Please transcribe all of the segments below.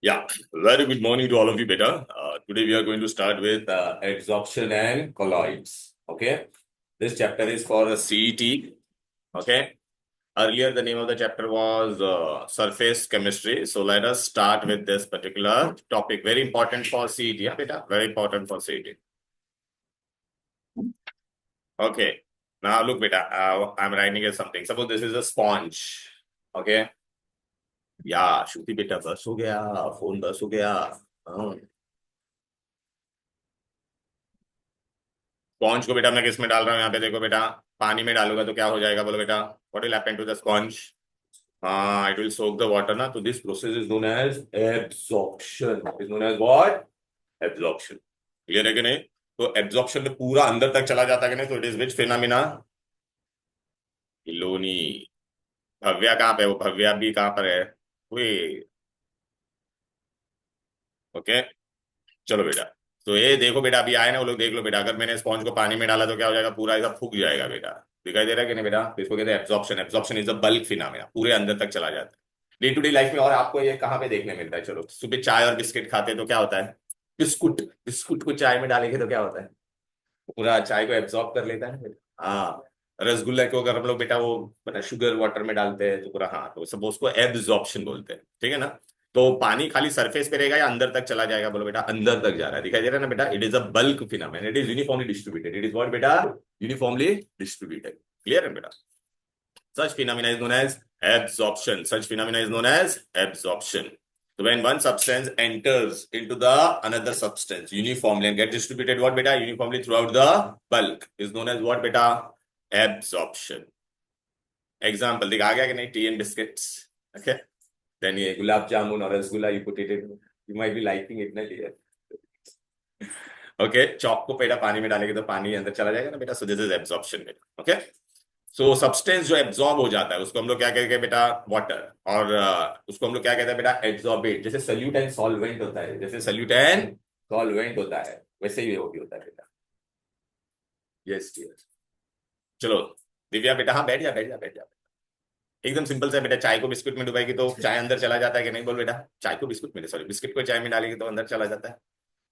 Yeah, very good morning to all of you, beta. Today we are going to start with adsorption and colloids. Okay, this chapter is for CET. Okay, earlier the name of the chapter was surface chemistry. So let us start with this particular topic. Very important for CET, yeah, beta. Very important for CET. Okay, now look, beta. I'm writing here something. Suppose this is a sponge. Okay, yeah, श्रुति बेटा बस हो गया phone बस हो गया हाँ। Sponge को बेटा मैं किस में डाल रहा हूँ यहाँ पे देखो बेटा पानी में डालूंगा तो क्या हो जाएगा बोलो बेटा what will happen to the sponge हाँ it will soak the water ना तो this process is known as absorption is known as what absorption clear है कि नहीं तो एब्जॉर्प्शन में पूरा अंदर तक चला जाता है कि नहीं तो it is which phenomena Loni Bhavya कहाँ पे है? वो भव्या भी कहाँ पर है वे ओके चलो बेटा तो ये देखो बेटा अभी आए ना वो लोग देख लो बेटा अगर मैंने स्पॉन्ज को पानी में डाला तो क्या हो जाएगा पूरा ऐसा फूक जाएगा बेटा दिखाई दे रहा है कि नहीं बेटा तो इसको कहते हैं absorption absorption is a bulk phenomena पूरे अंदर तक चला जाता है डे टू डे लाइफ में और आपको ये कहाँ पे देखने मिलता है चलो सुबह चाय और बिस्किट खाते हैं तो क्या होता है बिस्कुट बिस्कुट को चाय में डालेंगे तो क्या होता है पूरा चाय को एब्जॉर्ब कर लेता है हाँ रसगुल्ला को अगर हम लोग बेटा वो मतलब शुगर वाटर में डालते हैं तो पूरा हाँ तो सब उसको एब्जॉर्प्शन बोलते हैं ठीक है ना तो पानी खाली सरफेस पे रहेगा या अंदर तक चला जाएगा बोलो बेटा अंदर तक जा रहा है दिखाई दे रहा है ना बेटा it is a bulk phenomena it is uniformly distributed it is what बेटा यूनिफॉर्मली डिस्ट्रीब्यूटेड क्लियर है बेटा such phenomena is known as absorption such phenomena is known as absorption so when one substance enters into the another substance uniformly and get distributed what beta uniformly throughout the bulk is known as what beta absorption example देख आ गया कि नहीं tea and biscuits okay then ये गुलाब जामुन और rasgulla you put it in you might be liking it ना dear okay chalk को बेटा पानी में डालेंगे तो पानी अंदर चला जाएगा ना बेटा सो दिस इज एब्जॉर्प्शन बेटा ओके सो सब्सटेंस जो एब्जॉर्ब हो जाता है उसको हम लोग क्या कहते हैं बेटा वाटर और उसको हम लोग क्या कहते हैं बेटा एब्जॉर्बेट जैसे सल्यूट एंड सॉल्वेंट होता है जैसे सल्यूट एंड सॉल्वेंट होता है वैसे ही वो भी होता है बेटा यस डियर चलो दिव्या बेटा हाँ बैठ जा बैठ जा बैठ जा एकदम सिंपल सा बेटा चाय को बिस्कुट में डुबाएगी तो चाय अंदर चला जाता है कि नहीं बोल बेटा चाय को बिस्कुट में सॉरी बिस्किट को चाय में डालेगी तो अंदर चला जाता है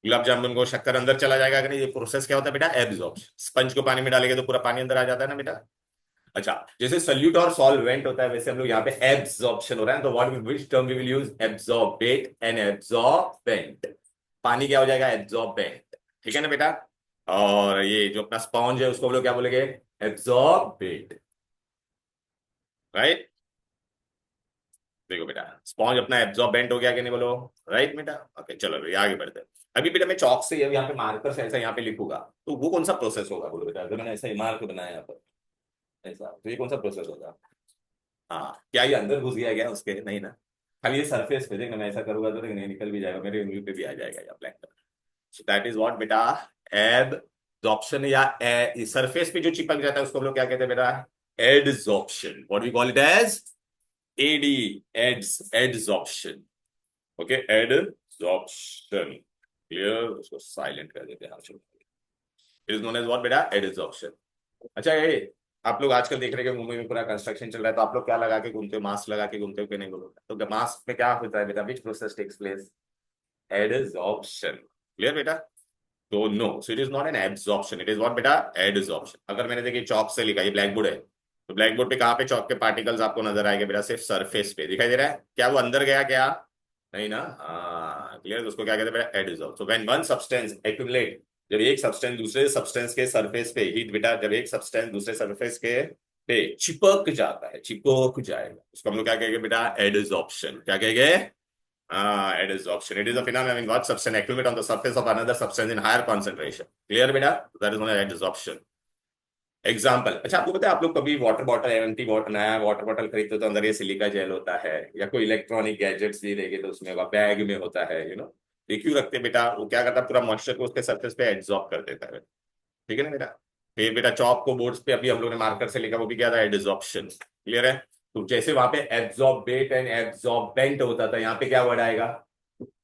गुलाब जामुन को शक्कर अंदर चला जाएगा कि नहीं ये प्रोसेस क्या होता है बेटा एब्जॉर्प्शन स्पंज को पानी में डालेंगे तो पूरा पानी अंदर आ जाता है ना बेटा अच्छा जैसे सल्यूट और सॉल्वेंट होता है वैसे हम लोग यहाँ पे एब्जॉर्प्शन हो रहा है तो what which term we will use absorbate and absorbent पानी क्या हो जाएगा एब्जॉर्बेंट ठीक है ना बेटा और ये जो अपना स्पॉन्ज है उसको हम लोग क्या बोलेंगे एब्जॉर्बेट राइट देखो बेटा स्पॉन्ज अपना एब्जॉर्बेंट हो गया कि नहीं बोलो राइट बेटा ओके चलो ये आगे बढ़ते हैं अभी बेटा मैं चौक से यहाँ पे मार्कर से ऐसा यहाँ पे लिखूंगा तो वो कौन सा प्रोसेस होगा बोलो बेटा अगर मैंने ऐसा मार्क बनाया यहाँ पर ऐसा तो ये कौन सा प्रोसेस होगा हाँ क्या ये अंदर घुस गया क्या उसके नहीं ना खाली ये सरफेस पे देखना मैं ऐसा करूंगा तो नहीं निकल भी जाएगा मेरे उंगली पे भी आ जाएगा या black colour so that is what बेटा एब्जॉर्प्शन या सरफेस पे जो चिपक जाता है उसको हम लोग क्या कहते हैं बेटा adsorption what we call it as ad ads adsorption okay adsorption clear उसको साइलेंट कर देते हैं it is known as what बेटा एडजॉर्प्शन अच्छा ये आप लोग आजकल देख रहे हैं कि मुंबई में पूरा कंस्ट्रक्शन चल रहा है तो आप लोग क्या लगा के घूमते हो मास्क लगा के घूमते हो कि नहीं बोलो तो मास्क में क्या होता है बेटा which process takes place adsorption clear बेटा तो no so it is not an absorption it is what बेटा एडजॉर्प्शन अगर मैंने देखिए चौक से लिखा ये ब्लैक बोर्ड है तो ब्लैक बोर्ड पे कहाँ पे चौक के पार्टिकल्स आपको नजर आएंगे बेटा सिर्फ सरफेस पे दिखाई दे रहा है क्या वो अंदर गया क्या नहीं ना हाँ क्लियर उसको क्या कहते हैं बेटा adsorb so when one substance accumulate जब एक सब्सटेंस दूसरे सब्सटेंस के सरफेस पे हीट बेटा जब एक सब्सटेंस दूसरे सरफेस के पे चिपक जाता है चिपक जाएगा उसको हम लोग क्या कहेंगे बेटा एडजॉर्प्शन क्या कहेंगे adsorption. It is a phenomenon in what substance accumulate on the surface of another substance in higher concentration. Clear बेटा? That is known as adsorption. Example अच्छा आपको पता है आप लोग कभी वाटर बॉटल एम्प्टी बॉटल नया वाटर बॉटल खरीदते हो तो अंदर ये सिलिका जेल होता है या कोई इलेक्ट्रॉनिक गैजेट्स भी देखे तो उसमें बैग में होता है यू नो ये क्यों रखते हैं बेटा वो क्या करता है पूरा मॉइस्चर को उसके सरफेस पे एब्जॉर्ब कर देता है ठीक है ना बेटा फिर बेटा चौक को बोर्ड्स पे अभी हम लोग ने मार्कर से लिखा वो भी क्या था एडजॉर्प्शन क्लियर है तो जैसे वहां पे एब्जॉर्बेट एंड एब्जॉर्बेंट होता था यहाँ पे क्या वर्ड आएगा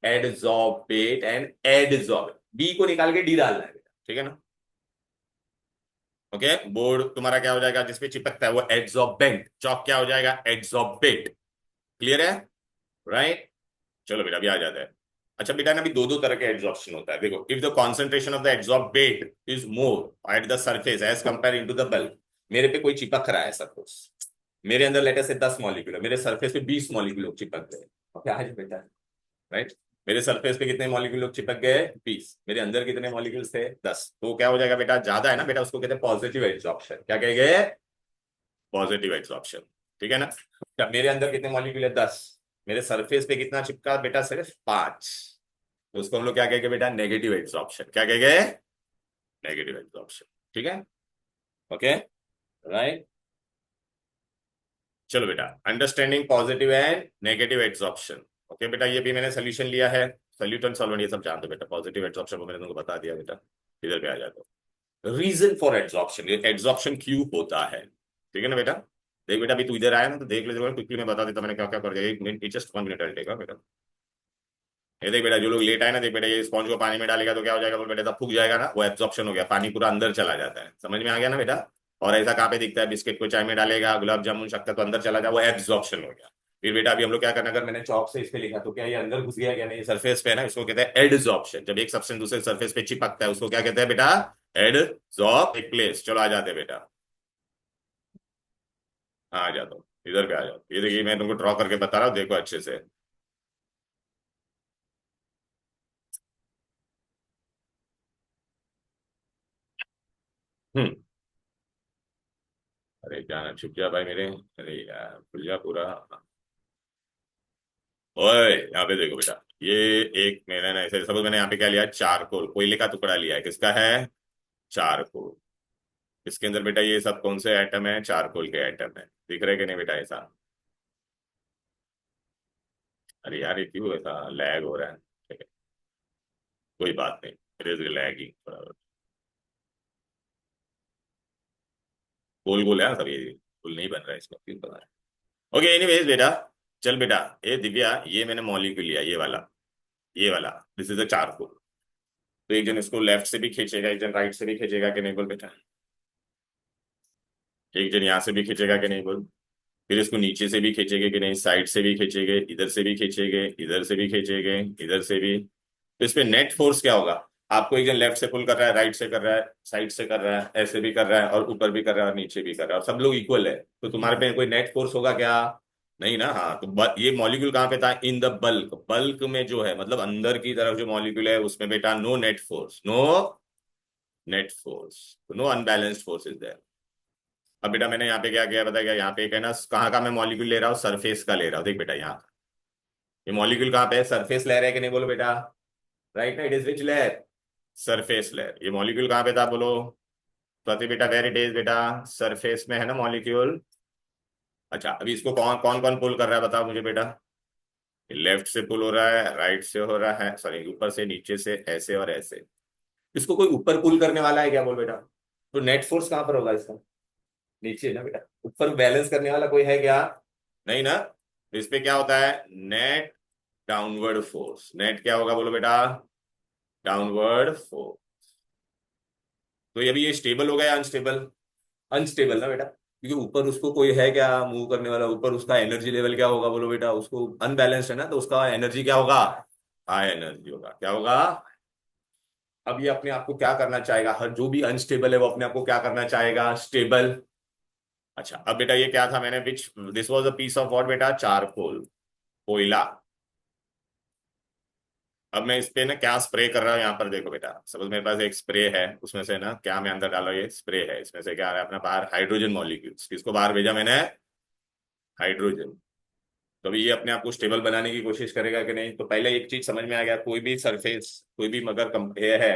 एडजॉर्बेट एंड एडजॉर्ब बी को निकाल के डी डालना है बेटा ठीक है ना ओके बोर्ड तुम्हारा क्या हो जाएगा जिसपे चिपकता है वो एड्सॉर्बेंट चौक क्या हो जाएगा एड्सॉर्बेट क्लियर है राइट चलो बेटा अभी आ जाता है। अच्छा बेटा ना अभी दो दो तरह के एड्सॉर्प्शन होता है, देखो if the concentration of the adsorbate is more at the surface as compare into the bulk. मेरे पे कोई चिपक रहा है सपोज, मेरे अंदर लेटर से 10 मॉलिक्यूल है, मेरे सरफेस पे 20 मॉलिक्यूल चिपक गए। ओके आज बेटा, राइट, मेरे सरफेस पे कितने मॉलिक्यूल चिपक गए 20, मेरे अंदर कितने मॉलिक्यूल्स थे 10, तो क्या हो जाएगा बेटा, ज्यादा है ना बेटा, उसको कहते हैं पॉजिटिव एड्सॉर्प्शन। क्या कहेंगे, पॉजिटिव एड्सॉर्प्शन। ठीक है ना। क्या मेरे अंदर कितने मॉलिक्यूल है 10, मेरे सरफेस पे कितना चिपका बेटा, सिर्फ 5, तो उसको हम लोग क्या कहेंगे बेटा, नेगेटिव एड्सॉर्प्शन। क्या कहेंगे, नेगेटिव एड्सॉर्प्शन। ठीक है, ओके, राइट। चलो बेटा, understanding positive and negative adsorption. Okay बेटा, ये भी मैंने सोल्यूशन लिया है, सोल्यूटन सॉल्वेंट ये सब जानते हो बेटा। पॉजिटिव एड्सॉर्प्शन को मैंने तुमको बता दिया बेटा। इधर पे आ जाता हूँ, रीजन फॉर एड्सॉर्प्शन, ये एड्सॉर्प्शन क्यों होता है। ठीक है ना बेटा, देख बेटा अभी तू इधर आया ना, तो देख ले क्विकली मैं बता देता मैंने क्या क्या कर दिया। एक मिनट, जस्ट 1 मिनट टेगा बेटा। ये देख बेटा, जो लोग लेट आए ना, देख बेटा ये स्पॉन्ज को पानी में डालेगा तो क्या हो जाएगा बोल बेटा, सब फूक जाएगा ना, वो एब्जॉर्प्शन हो गया, पानी पूरा अंदर चला जाता है। समझ में आ गया ना बेटा। और ऐसा कहाँ पे दिखता है, बिस्किट को चाय में डालेगा, गुलाब जामुन शक्कर तो अंदर चला जाए, वो एब्जॉर्प्शन हो गया। फिर बेटा अभी हम लोग क्या करना, अगर मैंने चौक से इस पे लिखा तो क्या ये अंदर घुस गया क्या, नहीं, सरफेस पे है ना, इसको कहते हैं एडजॉर्प्शन। जब एक सब्सटेंस दूसरे सरफेस पे चिपकता है उसको क्या कहते हैं बेटा, एडजॉर्ब एक प्लेस। चलो आ जाते हैं बेटा, हाँ आ जाता हूँ, इधर पे आ जाओ। ये देखिए मैं तुमको ड्रॉ करके बता रहा हूँ, देखो अच्छे से। हम्म, अरे जाना छुप जा भाई मेरे, अरे यार खुल जा पूरा। ओए यहाँ पे देखो बेटा, ये एक मैंने ना ऐसे सपोज मैंने यहाँ पे क्या लिया है, चारकोल, कोयले का टुकड़ा लिया है, किसका है, चारकोल। इसके अंदर बेटा ये सब कौन से एटम है, चारकोल के एटम है। दिख रहे कि नहीं बेटा ऐसा। अरे यार ये क्यों ऐसा लैग हो रहा है। ठीक है, कोई बात नहीं, इट इज लैगिंग थोड़ा। गोल गोल है ना सब, ये गोल नहीं बन रहा है इसका, क्यों बना है। ओके एनीवेज बेटा, चल बेटा, ये दिव्या ये मैंने मॉलिक्यूल लिया, ये वाला, ये वाला, दिस इज अ चारकोल। तो एक जन इसको लेफ्ट से भी खींचेगा, एक जन राइट से भी खींचेगा कि नहीं बोल बेटा, एक जन यहाँ से भी खींचेगा कि नहीं बोल, फिर इसको नीचे से भी खींचेंगे कि नहीं, साइड से भी खींचेंगे, इधर से भी खींचेंगे, इधर से भी खींचेंगे, इधर से भी। तो इस पे नेट फोर्स क्या होगा, आपको एक जन लेफ्ट से पुल कर रहा है, राइट से कर रहा है, साइड से कर रहा है, ऐसे भी कर रहा है, और ऊपर भी कर रहा है और नीचे भी कर रहा है, और सब लोग इक्वल है, तो तुम्हारे पे कोई नेट फोर्स होगा क्या, नहीं ना। हाँ तो ये मॉलिक्यूल कहाँ पे था, इन द बल्क, बल्क में जो है मतलब अंदर की तरफ जो मॉलिक्यूल है उसमें बेटा no net force, no net force, no unbalanced force is there. अब बेटा मैंने यहाँ पे क्या किया पता है क्या, यहाँ पे एक है ना, कहाँ का मैं मॉलिक्यूल ले रहा हूँ, सरफेस का ले रहा हूँ। देख बेटा यहाँ ये मॉलिक्यूल कहाँ पे है, सरफेस लेयर है कि नहीं बोलो बेटा, राइट ना, it is which layer, surface layer. ये मॉलिक्यूल कहाँ पे था बोलो, स्वाति बेटा, वेर इट इज बेटा, सरफेस में है ना मॉलिक्यूल। अच्छा अभी इसको कौन कौन कौन पुल कर रहा है बताओ मुझे बेटा, लेफ्ट से पुल हो रहा है, राइट से हो रहा है, सॉरी ऊपर से नीचे से, ऐसे और ऐसे। इसको कोई ऊपर पुल करने वाला है क्या बोल बेटा, तो नेट फोर्स कहाँ पर होगा इसका, नीचे ना बेटा, ऊपर बैलेंस करने वाला कोई है क्या, नहीं ना। तो इस पे क्या होता है, नेट डाउनवर्ड फोर्स, नेट क्या होगा बोलो बेटा, डाउनवर्ड फोर्स। तो ये अभी ये स्टेबल होगा या अनस्टेबल, अनस्टेबल ना बेटा, क्योंकि ऊपर उसको कोई है क्या मूव करने वाला, ऊपर उसका एनर्जी लेवल क्या होगा बोलो बेटा, उसको अनबैलेंस्ड है ना, तो उसका एनर्जी क्या होगा, हाई एनर्जी होगा। क्या होगा, अब ये अपने आप को क्या करना चाहेगा, हर जो भी अनस्टेबल है वो अपने आप को क्या करना चाहेगा, स्टेबल। अच्छा अब बेटा ये क्या था, मैंने which this was a piece of what बेटा, चारकोल, कोयला। अब मैं इस पे ना क्या स्प्रे कर रहा हूँ, यहाँ पर देखो बेटा, सपोज मेरे पास एक स्प्रे है, उसमें से ना क्या मैं अंदर डाला, ये स्प्रे है, इसमें से क्या आ रहा है अपना बाहर, हाइड्रोजन मॉलिक्यूल्स, किसको बाहर भेजा मैंने, हाइड्रोजन। तो अभी ये अपने आप को स्टेबल बनाने की कोशिश करेगा कि नहीं, तो पहले एक चीज समझ में आ गया, कोई भी सरफेस, कोई भी मगर ये है,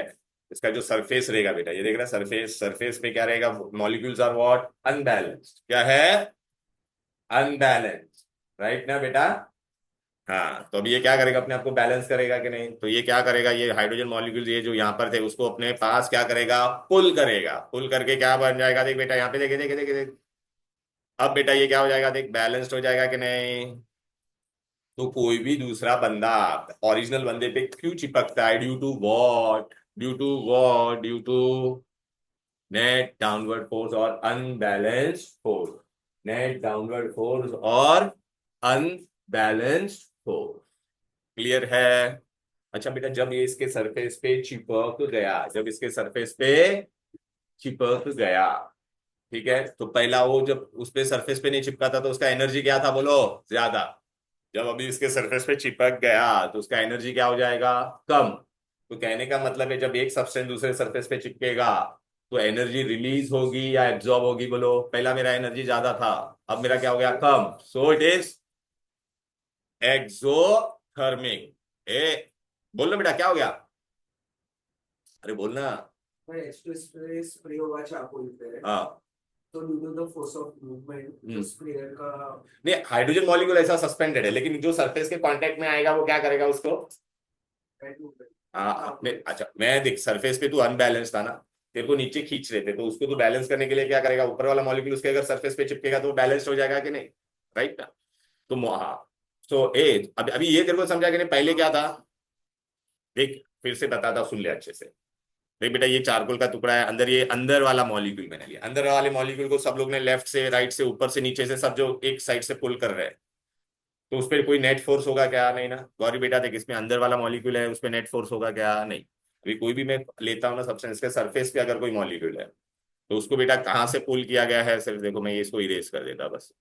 इसका जो सरफेस रहेगा बेटा, ये देख रहा है सरफेस, सरफेस पे क्या रहेगा, मॉलिक्यूल्स आर व्हाट, अनबैलेंस्ड, क्या है, अनबैलेंस्ड, राइट ना बेटा। हाँ तो अब ये क्या करेगा, अपने आप को बैलेंस करेगा कि नहीं, तो ये क्या करेगा, ये हाइड्रोजन मॉलिक्यूल ये जो यहाँ पर थे उसको अपने पास क्या करेगा, पुल करेगा, पुल करके क्या बन जाएगा, देख बेटा यहाँ पे, देखे देखे देखे देख। अब बेटा ये क्या हो जाएगा, देख बैलेंस्ड हो जाएगा कि नहीं। तो कोई भी दूसरा बंदा ओरिजिनल बंदे पे क्यों चिपकता है, due to what, due to what, due to net downward force और unbalanced force, net downward force और अनबैलेंस्ड फोर्स। क्लियर है? अच्छा बेटा, जब ये इसके सरफेस पे चिपक गया, जब इसके सरफेस पे चिपक गया, ठीक है, तो पहला वो जब उस पे सरफेस पे नहीं चिपका था तो उसका एनर्जी क्या था बोलो? ज्यादा। जब अभी इसके सरफेस पे चिपक गया तो उसका एनर्जी क्या हो जाएगा? कम। तो कहने का मतलब है जब एक सब्सटेंस दूसरे सरफेस पे चिपकेगा तो एनर्जी रिलीज होगी या एब्जॉर्ब होगी बोलो? पहला मेरा एनर्जी ज्यादा था, अब मेरा क्या हो गया? कम। So it is exothermic. ए बोल लो बेटा, क्या हो गया? अरे बोलना। स्प्रे स्प्रे होगा चारकोल पे, हाँ। तो due to the force of movement तो स्प्रेयर का नहीं, हाइड्रोजन मॉलिक्यूल ऐसा सस्पेंडेड है, लेकिन जो सरफेस के कांटेक्ट में आएगा वो क्या करेगा उसको? Head movement. हाँ हाँ अपने, अच्छा मैं देख, सरफेस पे तू अनबैलेंस था ना, तेरे को नीचे खींच रहे थे, तो उसको तू बैलेंस करने के लिए क्या करेगा? ऊपर वाला मॉलिक्यूल उसके अगर सरफेस पे चिपकेगा तो बैलेंस्ड हो जाएगा कि नहीं? राइट ना? तो हाँ, तो ए अभी अभी ये तेरे को समझा कि नहीं? पहले क्या था देख, फिर से बताता, सुन ले अच्छे से। देख बेटा, ये चारकोल का टुकड़ा है, अंदर ये अंदर वाला मॉलिक्यूल मैंने लिया, अंदर वाले मॉलिक्यूल को सब लोग ने लेफ्ट से राइट से ऊपर से नीचे से सब जो एक साइड से पुल कर रहे हैं, तो उस पर कोई नेट फोर्स होगा क्या? नहीं ना। गौरी बेटा देख, इसमें अंदर वाला मॉलिक्यूल है, उस पर नेट फोर्स होगा क्या? नहीं। अभी कोई भी मैं लेता हूँ ना सब्सटेंस के सरफेस पे अगर कोई मॉलिक्यूल है तो उसको बेटा कहाँ से पुल किया गया है? सिर्फ देखो, मैं ये इसको इरेज कर देता बस।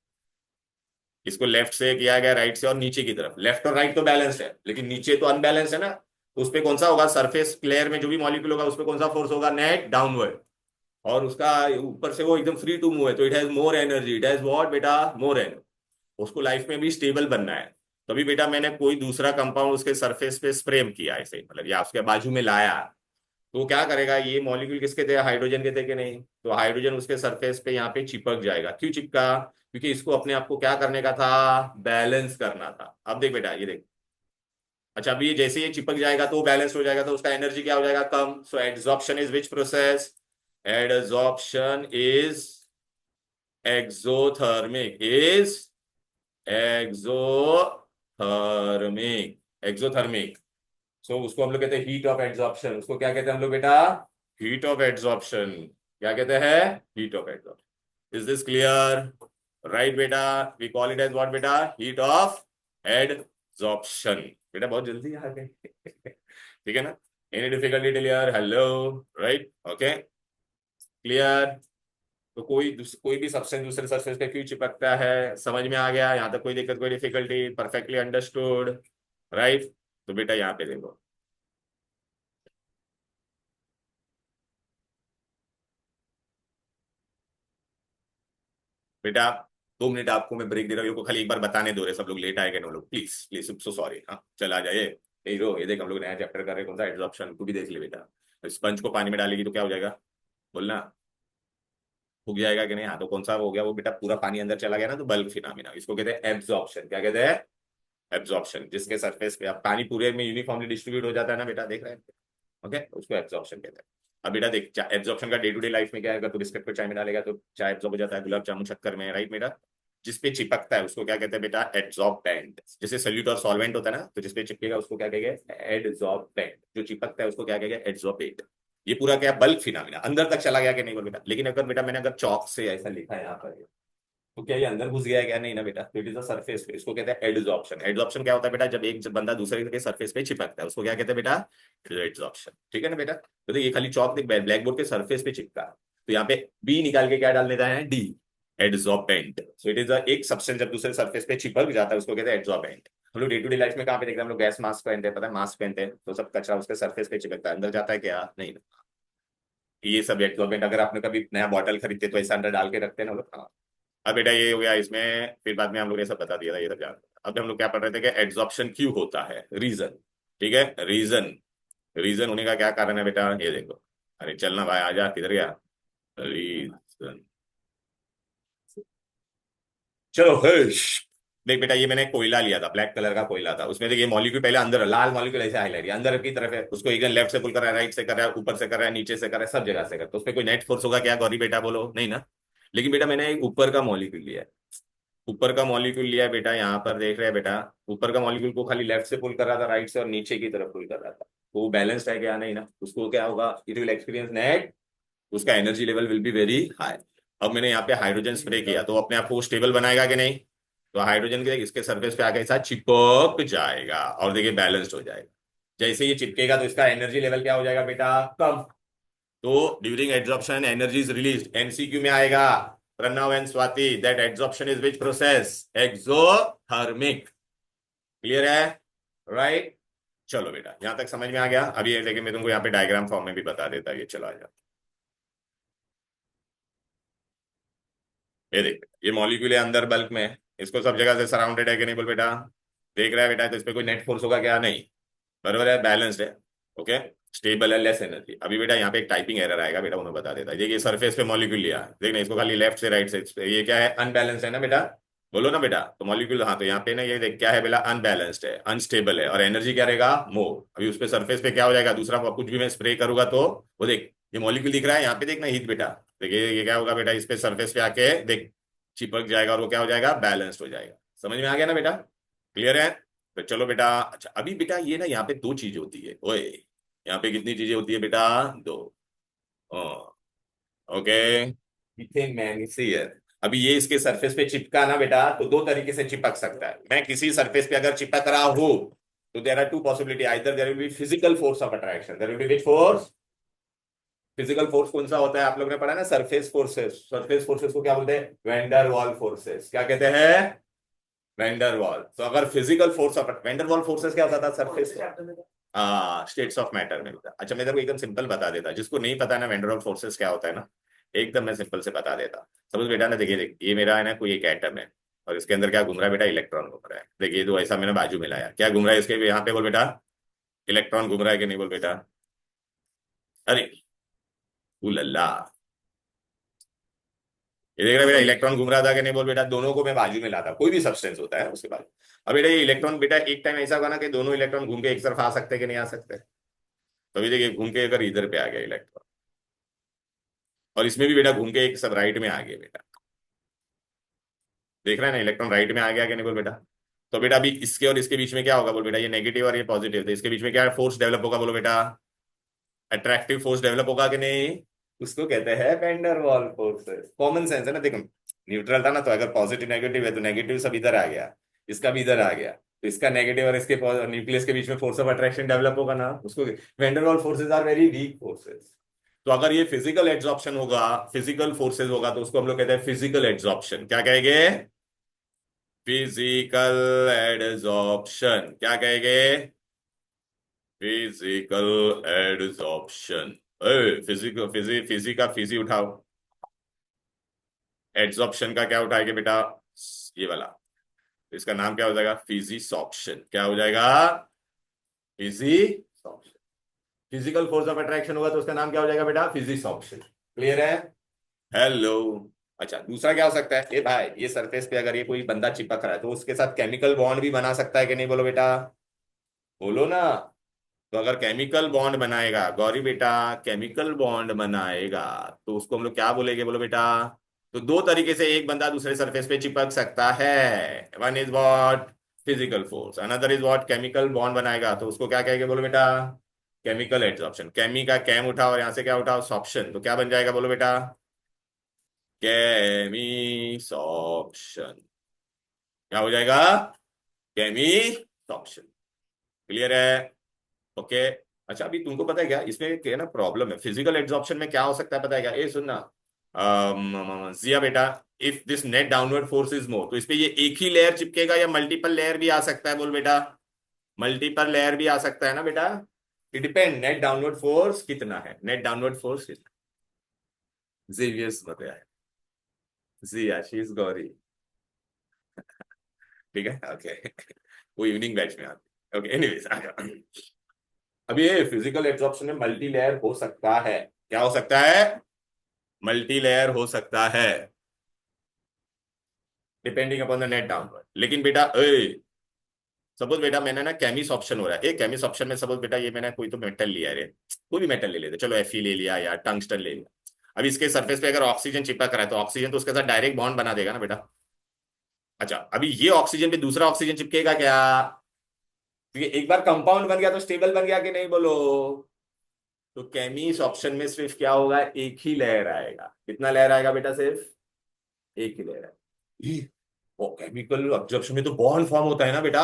इसको लेफ्ट से किया गया, राइट से, और नीचे की तरफ। लेफ्ट और राइट तो बैलेंस है, लेकिन नीचे तो अनबैलेंस है ना। तो उस पर कौन सा होगा? सरफेस लेयर में जो भी मॉलिक्यूल होगा उस पर कौन सा फोर्स होगा? Net downward. और उसका ऊपर से वो एकदम फ्री टू मूव है, तो it has more energy. It has what बेटा? More energy. उसको लाइफ में भी स्टेबल बनना है। तभी बेटा मैंने कोई दूसरा कंपाउंड उसके सरफेस पे स्प्रे किया ऐसे, मतलब या उसके बाजू में लाया, तो क्या करेगा? ये मॉलिक्यूल किसके थे? हाइड्रोजन के थे कि नहीं? तो हाइड्रोजन उसके सरफेस पे यहाँ पे चिपक जाएगा। क्यों चिपका? क्योंकि इसको अपने आप को क्या करने का था? बैलेंस करना था। अब देख बेटा, ये देख। अच्छा, अभी ये जैसे ये चिपक जाएगा तो बैलेंस हो जाएगा, तो उसका एनर्जी क्या हो जाएगा? कम। So adsorption is which process? Adsorption is exothermic. Is exothermic. Exothermic. So उसको हम लोग कहते हैं हीट ऑफ एड्सॉर्प्शन। उसको क्या कहते हैं हम लोग बेटा? Heat of adsorption. क्या कहते हैं? Heat of adsorption. Is this clear? Right बेटा, we call it as what बेटा? Heat of adsorption. बेटा बहुत जल्दी आ गए। ठीक है ना? Any difficulty till here? Hello. Right, okay, clear? तो कोई भी सब्सटेंस दूसरे सरफेस पे क्यों चिपकता है, समझ में आ गया? यहाँ तक कोई दिक्कत, कोई डिफिकल्टी? Perfectly understood? राइट। तो बेटा यहाँ पे देखो बेटा, 2 मिनट आपको मैं ब्रेक दे रहा हूँ, खाली एक बार बताने दो रहे, सब लोग लेट आएंगे ना लोग, प्लीज प्लीज, सो सॉरी। हाँ चल आ जाइए। ये देख हम लोग नया चैप्टर कर रहे हैं, कौन सा? एड्सॉर्प्शन। तू भी देख ले बेटा। स्पंज को पानी में डालेगी तो क्या हो जाएगा? बोलना। फूक जाएगा कि नहीं? हाँ, तो कौन सा हो गया वो बेटा? पूरा पानी अंदर चला गया ना, तो बल्क फिनोमेना। इसको कहते हैं एब्जॉर्प्शन। क्या कहते हैं? एब्जॉर्प्शन। जिसके सरफेस पे अब पानी पूरे में यूनिफॉर्मली डिस्ट्रीब्यूट हो जाता है ना बेटा, देख रहे हैं? ओके, उसको एब्जॉर्प्शन कहते हैं। अब बेटा देख, एब्जॉर्प्शन का डे टू डे लाइफ में क्या है? अगर तो बिस्किट को चाय में डालेगा तो चाय एब्जॉर्ब हो जाता है, गुलाब जामुन शक्कर में, राइट बेटा? जिसपे चिपकता है उसको क्या कहते हैं बेटा? एड्सॉर्बेंट। जैसे सल्यूट और सॉल्वेंट होता है ना, तो जिसपे चिपकेगा उसको क्या कहेंगे? एड्सॉर्बेंट। जो चिपकता है उसको क्या कहेंगे? एड्सॉर्बेट। ये पूरा क्या? Bulk phenomena. अंदर तक चला गया कि नहीं बोल बेटा? लेकिन अगर बेटा मैंने अगर चौक से ऐसा लिखा है यहाँ पर, तो क्या ये अंदर घुस गया है क्या? नहीं ना बेटा, तो इट इज अ सरफेस पे। इसको कहते हैं एडसॉर्प्शन। एडसॉर्प्शन क्या होता है बेटा? जब एक बंदा दूसरे के सरफेस पे चिपकता है उसको क्या कहते हैं बेटा? एडसॉर्प्शन। ठीक है ना बेटा? तो ये खाली चौक देख, ब्लैक बोर्ड के सरफेस पे चिपका, तो यहाँ पे बी निकाल के क्या डाल देता है? डी। एडसॉर्बेंट। सो इट इज एक सब्सटेंस जब दूसरे सरफेस पे चिपक जाता है उसको कहते हैं एडसॉर्बेंट। हम लोग डे टू डे लाइफ में कहाँ पे देखते हैं? हम लोग गैस मास्क पहनते हैं, पता है? मास्क पहनते हैं तो सब कचरा उसके सरफेस पे चिपकता है, अंदर जाता है क्या? नहीं ना। ये सब एडसॉर्बेंट। अगर आपने कभी नया बॉटल खरीदते तो ऐसा अंदर डाल के रखते हैं ना लोग। हाँ। अब बेटा ये हो गया इसमें, फिर बाद में हम लोग ने सब बता दिया था, ये सब जान। अब हम लोग क्या पढ़ रहे थे कि एड्सॉर्प्शन क्यों होता है, रीजन। ठीक है, रीजन। रीजन होने का क्या कारण है बेटा? ये देखो। अरे चलना भाई, आजा, किधर गया? रीजन। चलो हर्ष। देख बेटा, ये मैंने कोयला लिया था, ब्लैक कलर का कोयला था, उसमें देखिए मॉलिक्यूल पहले अंदर, लाल मॉलिक्यूल ऐसे हाईलाइट है अंदर की तरफ है, उसको एकदम लेफ्ट से पुल कर रहा है, राइट से कर रहा है, ऊपर से कर रहा है, नीचे से कर रहा है, सब जगह से कर रहा है, तो उस पर कोई नेट फोर्स होगा क्या गौरी बेटा? बोलो नहीं ना। लेकिन बेटा मैंने एक ऊपर का मॉलिक्यूल लिया है, ऊपर का मॉलिक्यूल लिया है बेटा, यहाँ पर देख रहे हैं बेटा, ऊपर का मॉलिक्यूल को खाली लेफ्ट से पुल कर रहा था, राइट से, और नीचे की तरफ पुल कर रहा था, तो वो बैलेंस्ड है क्या? नहीं ना। उसको क्या होगा? इट विल एक्सपीरियंस नेट, उसका energy level will be very high. अब मैंने यहाँ पे हाइड्रोजन स्प्रे किया तो अपने आप को स्टेबल बनाएगा कि नहीं? तो हाइड्रोजन के इसके सरफेस पे आके साथ चिपक जाएगा और देखिए बैलेंस्ड हो जाएगा। जैसे ये चिपकेगा तो इसका एनर्जी लेवल क्या हो जाएगा बेटा, कम। तो during adsorption energy is release, MCQ में आएगा Pranav and Swati, that adsorption is which process, exothermic. Clear है, राइट। चलो बेटा यहां तक समझ में आ गया। अभी ये लेकिन मैं तुमको यहाँ पे डायग्राम फॉर्म में भी बता देता, ये चला जाए। ये देख, ये मॉलिक्यूल है अंदर बल्क में, इसको सब जगह से सराउंडेड है कि नहीं बोल बेटा, देख रहा है बेटा, तो इस पे कोई नेट फोर्स होगा क्या, नहीं, बराबर है, बैलेंस्ड है, ओके, स्टेबल है, लेस एनर्जी। अभी बेटा यहाँ पे एक टाइपिंग एरर आएगा बेटा, उन्हें बता देता है। देखिए सरफेस पे मॉलिक्यूल लिया है, देखना इसको खाली लेफ्ट से राइट से, ये क्या है, अनबैलेंस्ड है ना बेटा, बोलो ना बेटा, तो मॉलिक्यूल, हाँ, तो यहाँ पे ना ये देख क्या है बेटा, अनबैलेंस्ड है, अनस्टेबल है, और एनर्जी क्या रहेगा, मोर। अभी उस पे सरफेस पे क्या हो जाएगा, दूसरा कुछ भी मैं स्प्रे करूंगा तो वो देख, ये मॉलिक्यूल दिख रहा है यहाँ पे, देखना हीट बेटा, देखिए ये क्या होगा बेटा, इस पे सरफेस पे आके देख चिपक जाएगा और वो क्या हो जाएगा, बैलेंस्ड हो जाएगा। समझ में आ गया ना बेटा, क्लियर है। तो चलो बेटा, अच्छा अभी बेटा ये ना यहाँ पे दो चीज होती है, ओए, यहाँ पे कितनी चीजें होती है बेटा, दो, ओके, इथेन मैग्नीशियम। अभी ये इसके सरफेस पे चिपका ना बेटा, तो दो तरीके से चिपक सकता है। मैं किसी सरफेस पे अगर चिपक रहा हूं तो there are two possibility, either there will be physical force of attraction, there will be which force, physical force कौन सा होता है, आप लोगों ने पढ़ा ना, सरफेस फोर्सेस, सरफेस फोर्सेस को क्या बोलते हैं, वेंडर वॉल फोर्सेस, क्या कहते हैं, वेंडर वॉल। तो अगर physical force of vendor Waals forces क्या होता था सरफेस, स्टेट्स ऑफ मैटर में होता है। अच्छा मैं तेरे को एकदम सिंपल बता देता, जिसको नहीं पता ना वेंडर वॉल फोर्सेस क्या होता है ना, एकदम मैं सिंपल से बता देता। समझ बेटा ना, देखिए देख, ये मेरा है ना कोई एक एटम है, और इसके अंदर क्या घूम रहा है बेटा, इलेक्ट्रॉन घूम रहा है। देखिए तो ऐसा मैंने बाजू में लाया, क्या घूम रहा है इसके यहाँ पे, बोल बेटा, इलेक्ट्रॉन घूम रहा है कि नहीं, बोल बेटा, अरे उल्ला, ये देख रहा है बेटा, इलेक्ट्रॉन घूम रहा था कि नहीं, बोल बेटा, दोनों को मैं बाजू में लाता, कोई भी सब्सटेंस होता है उसके बाद। अब बेटा ये इलेक्ट्रॉन बेटा एक टाइम ऐसा होगा ना कि दोनों इलेक्ट्रॉन घूम के एक तरफ आ सकते हैं कि नहीं आ सकते, तो अभी देखिए घूम के अगर इधर पे आ गया इलेक्ट्रॉन, और इसमें भी बेटा घूम के एक सब राइट में आ गया बेटा, देख रहे हैं ना, इलेक्ट्रॉन राइट में आ गया कि नहीं, बोल बेटा। तो बेटा अभी इसके और इसके बीच में क्या होगा, बोल बेटा, ये नेगेटिव और ये पॉजिटिव, तो इसके बीच में क्या फोर्स डेवलप होगा, बोलो बेटा, अट्रैक्टिव फोर्स डेवलप होगा कि नहीं, उसको कहते हैं vendor Waals forces. Common sense है ना, देखो न्यूट्रल था ना, तो अगर पॉजिटिव नेगेटिव है तो नेगेटिव सब इधर आ गया, इसका भी इधर आ गया, तो इसका नेगेटिव और इसके न्यूक्लियस के बीच में फोर्स ऑफ अट्रैक्शन डेवलप होगा ना, उसको van der Waals forces are very weak forces. तो अगर ये फिजिकल एड्सॉर्प्शन होगा, फिजिकल फोर्सेस होगा, तो उसको हम लोग कहते हैं फिजिकल एड्सॉर्प्शन। क्या कहेंगे, फिजिकल एड्सॉर्प्शन, क्या कहेंगे, फिजिकल एड्सॉर्प्शन। फिजिकल फिजी का फिजी उठाओ, एड्सॉर्प्शन का क्या उठाएंगे बेटा, ये वाला, तो इसका नाम क्या हो जाएगा, फिजिसॉर्प्शन। क्या हो जाएगा, फिजिसॉर्प्शन। फिजिकल फोर्स ऑफ अट्रैक्शन होगा तो उसका नाम क्या हो जाएगा बेटा, फिजिसॉर्प्शन। क्लियर है, हेलो। अच्छा दूसरा क्या हो सकता है, ए भाई, ये सरफेस पे अगर ये कोई बंदा चिपक रहा है तो उसके साथ केमिकल बॉन्ड भी बना सकता है कि नहीं, बोलो बेटा, बोलो ना। तो अगर केमिकल बॉन्ड बनाएगा गौरी बेटा, केमिकल बॉन्ड बनाएगा, तो उसको हम लोग क्या बोलेंगे, बोलो बेटा। तो दो तरीके से एक बंदा दूसरे सरफेस पे चिपक सकता है, one is what, physical force, another is what, chemical bond बनाएगा, तो उसको क्या कहेंगे, बोलो बेटा, केमिकल एड्सॉर्प्शन। केमी का कैम उठाओ और यहां से क्या उठाओ, सॉप्शन, तो क्या बन जाएगा, बोलो बेटा, केमिसॉप्शन। क्या हो जाएगा, केमिसॉप्शन। क्लियर है, ओके। अच्छा अभी तुमको पता है क्या, इसमें क्या है ना प्रॉब्लम है, फिजिकल एड्सॉर्प्शन में क्या हो सकता है पता है क्या, ए सुनना, जिया बेटा, if this net downward force is more, तो इस पे ये एक ही लेयर चिपकेगा या मल्टीपल लेयर भी आ सकता है, बोल बेटा, मल्टीपल लेयर भी आ सकता है ना बेटा, it depend, net downward force कितना है, नेट डाउनवर्ड फोर्स कितना, जेवियर्स बताया है, जिया शी इज गौरी, ठीक है, ओके, वो इवनिंग बैच में आती, ओके, एनीवेज। अभी ये फिजिकल एब्जॉर्प्शन में मल्टी लेयर हो सकता है, क्या हो सकता है, मल्टी लेयर हो सकता है, depending upon the net downward. लेकिन बेटा सपोज बेटा मैंने ना केमिस ऑप्शन हो रहा है, केमिस ऑप्शन में सपोज बेटा ये मैंने कोई तो मेटल लिया है रे, कोई भी मेटल ले लेते, चलो एफी ले लिया या टंगस्टन ले लिया। अब इसके सरफेस पे अगर ऑक्सीजन चिपक रहा है तो ऑक्सीजन तो उसके साथ डायरेक्ट बॉन्ड बना देगा ना बेटा। अच्छा अभी ये ऑक्सीजन पे दूसरा ऑक्सीजन चिपकेगा क्या, क्योंकि एक बार कंपाउंड बन गया तो स्टेबल बन गया कि नहीं, बोलो। तो केमिस ऑप्शन में सिर्फ क्या होगा, एक ही लेयर आएगा, कितना लेयर आएगा बेटा, सिर्फ एक ही लेयर आएगा। वो केमिकल एब्जॉर्प्शन में तो बॉन्ड फॉर्म होता है ना बेटा।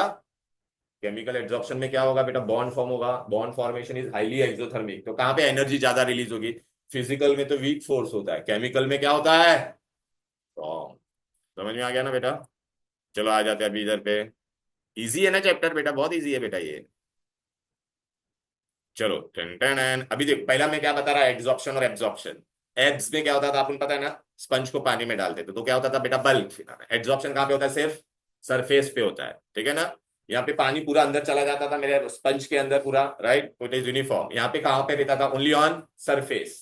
केमिकल एब्जॉर्प्शन में क्या होगा बेटा, बॉन्ड फॉर्म होगा, bond formation is highly exothermic. तो कहां पे एनर्जी ज्यादा रिलीज होगी? फिजिकल में तो वीक फोर्स होता है, केमिकल में क्या होता है? स्ट्रॉन्ग। समझ में आ गया ना बेटा? चलो आ जाते हैं अभी इधर पे। इजी है ना चैप्टर बेटा, बहुत इजी है बेटा ये। चलो टेन टेन, अभी देखो पहला मैं क्या बता रहा, एब्जॉर्प्शन और एब्जॉर्प्शन। एब्स में क्या होता था आपको पता है ना, स्पंज को पानी में डालते थे तो क्या होता था बेटा, बल्क। एब्जॉर्प्शन कहाँ पे होता है, सिर्फ सरफेस पे होता है, ठीक है ना। यहाँ पे पानी पूरा अंदर चला जाता था मेरे स्पंज के अंदर पूरा, राइट, इट इज यूनिफॉर्म। यहाँ पे कहाँ पे रहता था, ओनली ऑन सरफेस।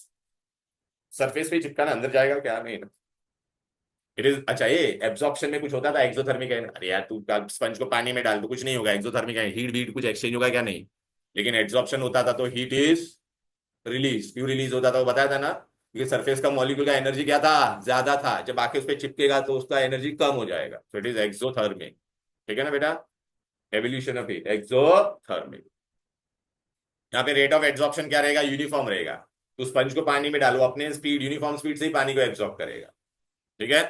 सरफेस पे चिपकाना, अंदर जाएगा क्या, नहीं ना। इट इज, अच्छा ये एब्जॉर्प्शन में कुछ होता था एक्सोथर्मिक है, अरे यार तू स्पंज को पानी में डाल तो कुछ नहीं होगा, एक्सोथर्मिक है, हीट वीट कुछ एक्सचेंज होगा क्या, नहीं। लेकिन एब्जॉर्प्शन होता था तो हीट इज रिलीज, क्यों रिलीज होता था वो बताया था ना, क्योंकि सरफेस का मॉलिक्यूल का एनर्जी क्या था, ज्यादा था, जब आके उस पर चिपकेगा तो उसका एनर्जी कम हो जाएगा, तो इट इज एक्सोथर्मिक। ठीक है ना बेटा, एवोल्यूशन ऑफ हीट, एक्सोथर्मिक। यहाँ पे रेट ऑफ एब्जॉर्प्शन क्या रहेगा, यूनिफॉर्म रहेगा। तो स्पंज को पानी में डालो, अपने स्पीड, यूनिफॉर्म स्पीड से ही पानी को एब्जॉर्ब करेगा, ठीक है।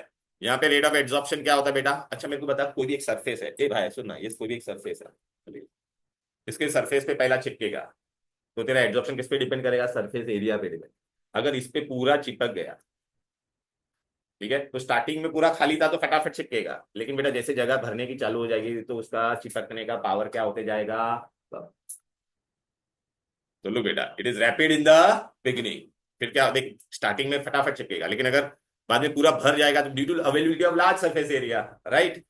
यहाँ पे रेट ऑफ एब्जॉर्प्शन क्या होता है बेटा, अच्छा मेरे को बता, कोई भी एक सरफेस है, ए भाई सुन ना, ये कोई भी एक सरफेस है, इसके सरफेस पे पहला चिपकेगा, तो तेरा एब्जॉर्प्शन किस पे डिपेंड करेगा, सरफेस एरिया पे डिपेंड। अगर इस पे पूरा चिपक गया, ठीक है, तो स्टार्टिंग में पूरा खाली था तो फटाफट चिपकेगा, लेकिन बेटा जैसे जगह भरने की चालू हो जाएगी तो उसका चिपकने का पावर क्या होते जाएगा। तो लो बेटा, it is rapid in the beginning, फिर क्या देख, स्टार्टिंग में फटाफट चिपकेगा, लेकिन अगर बाद में पूरा भर जाएगा तो due to availability of large surface area, right,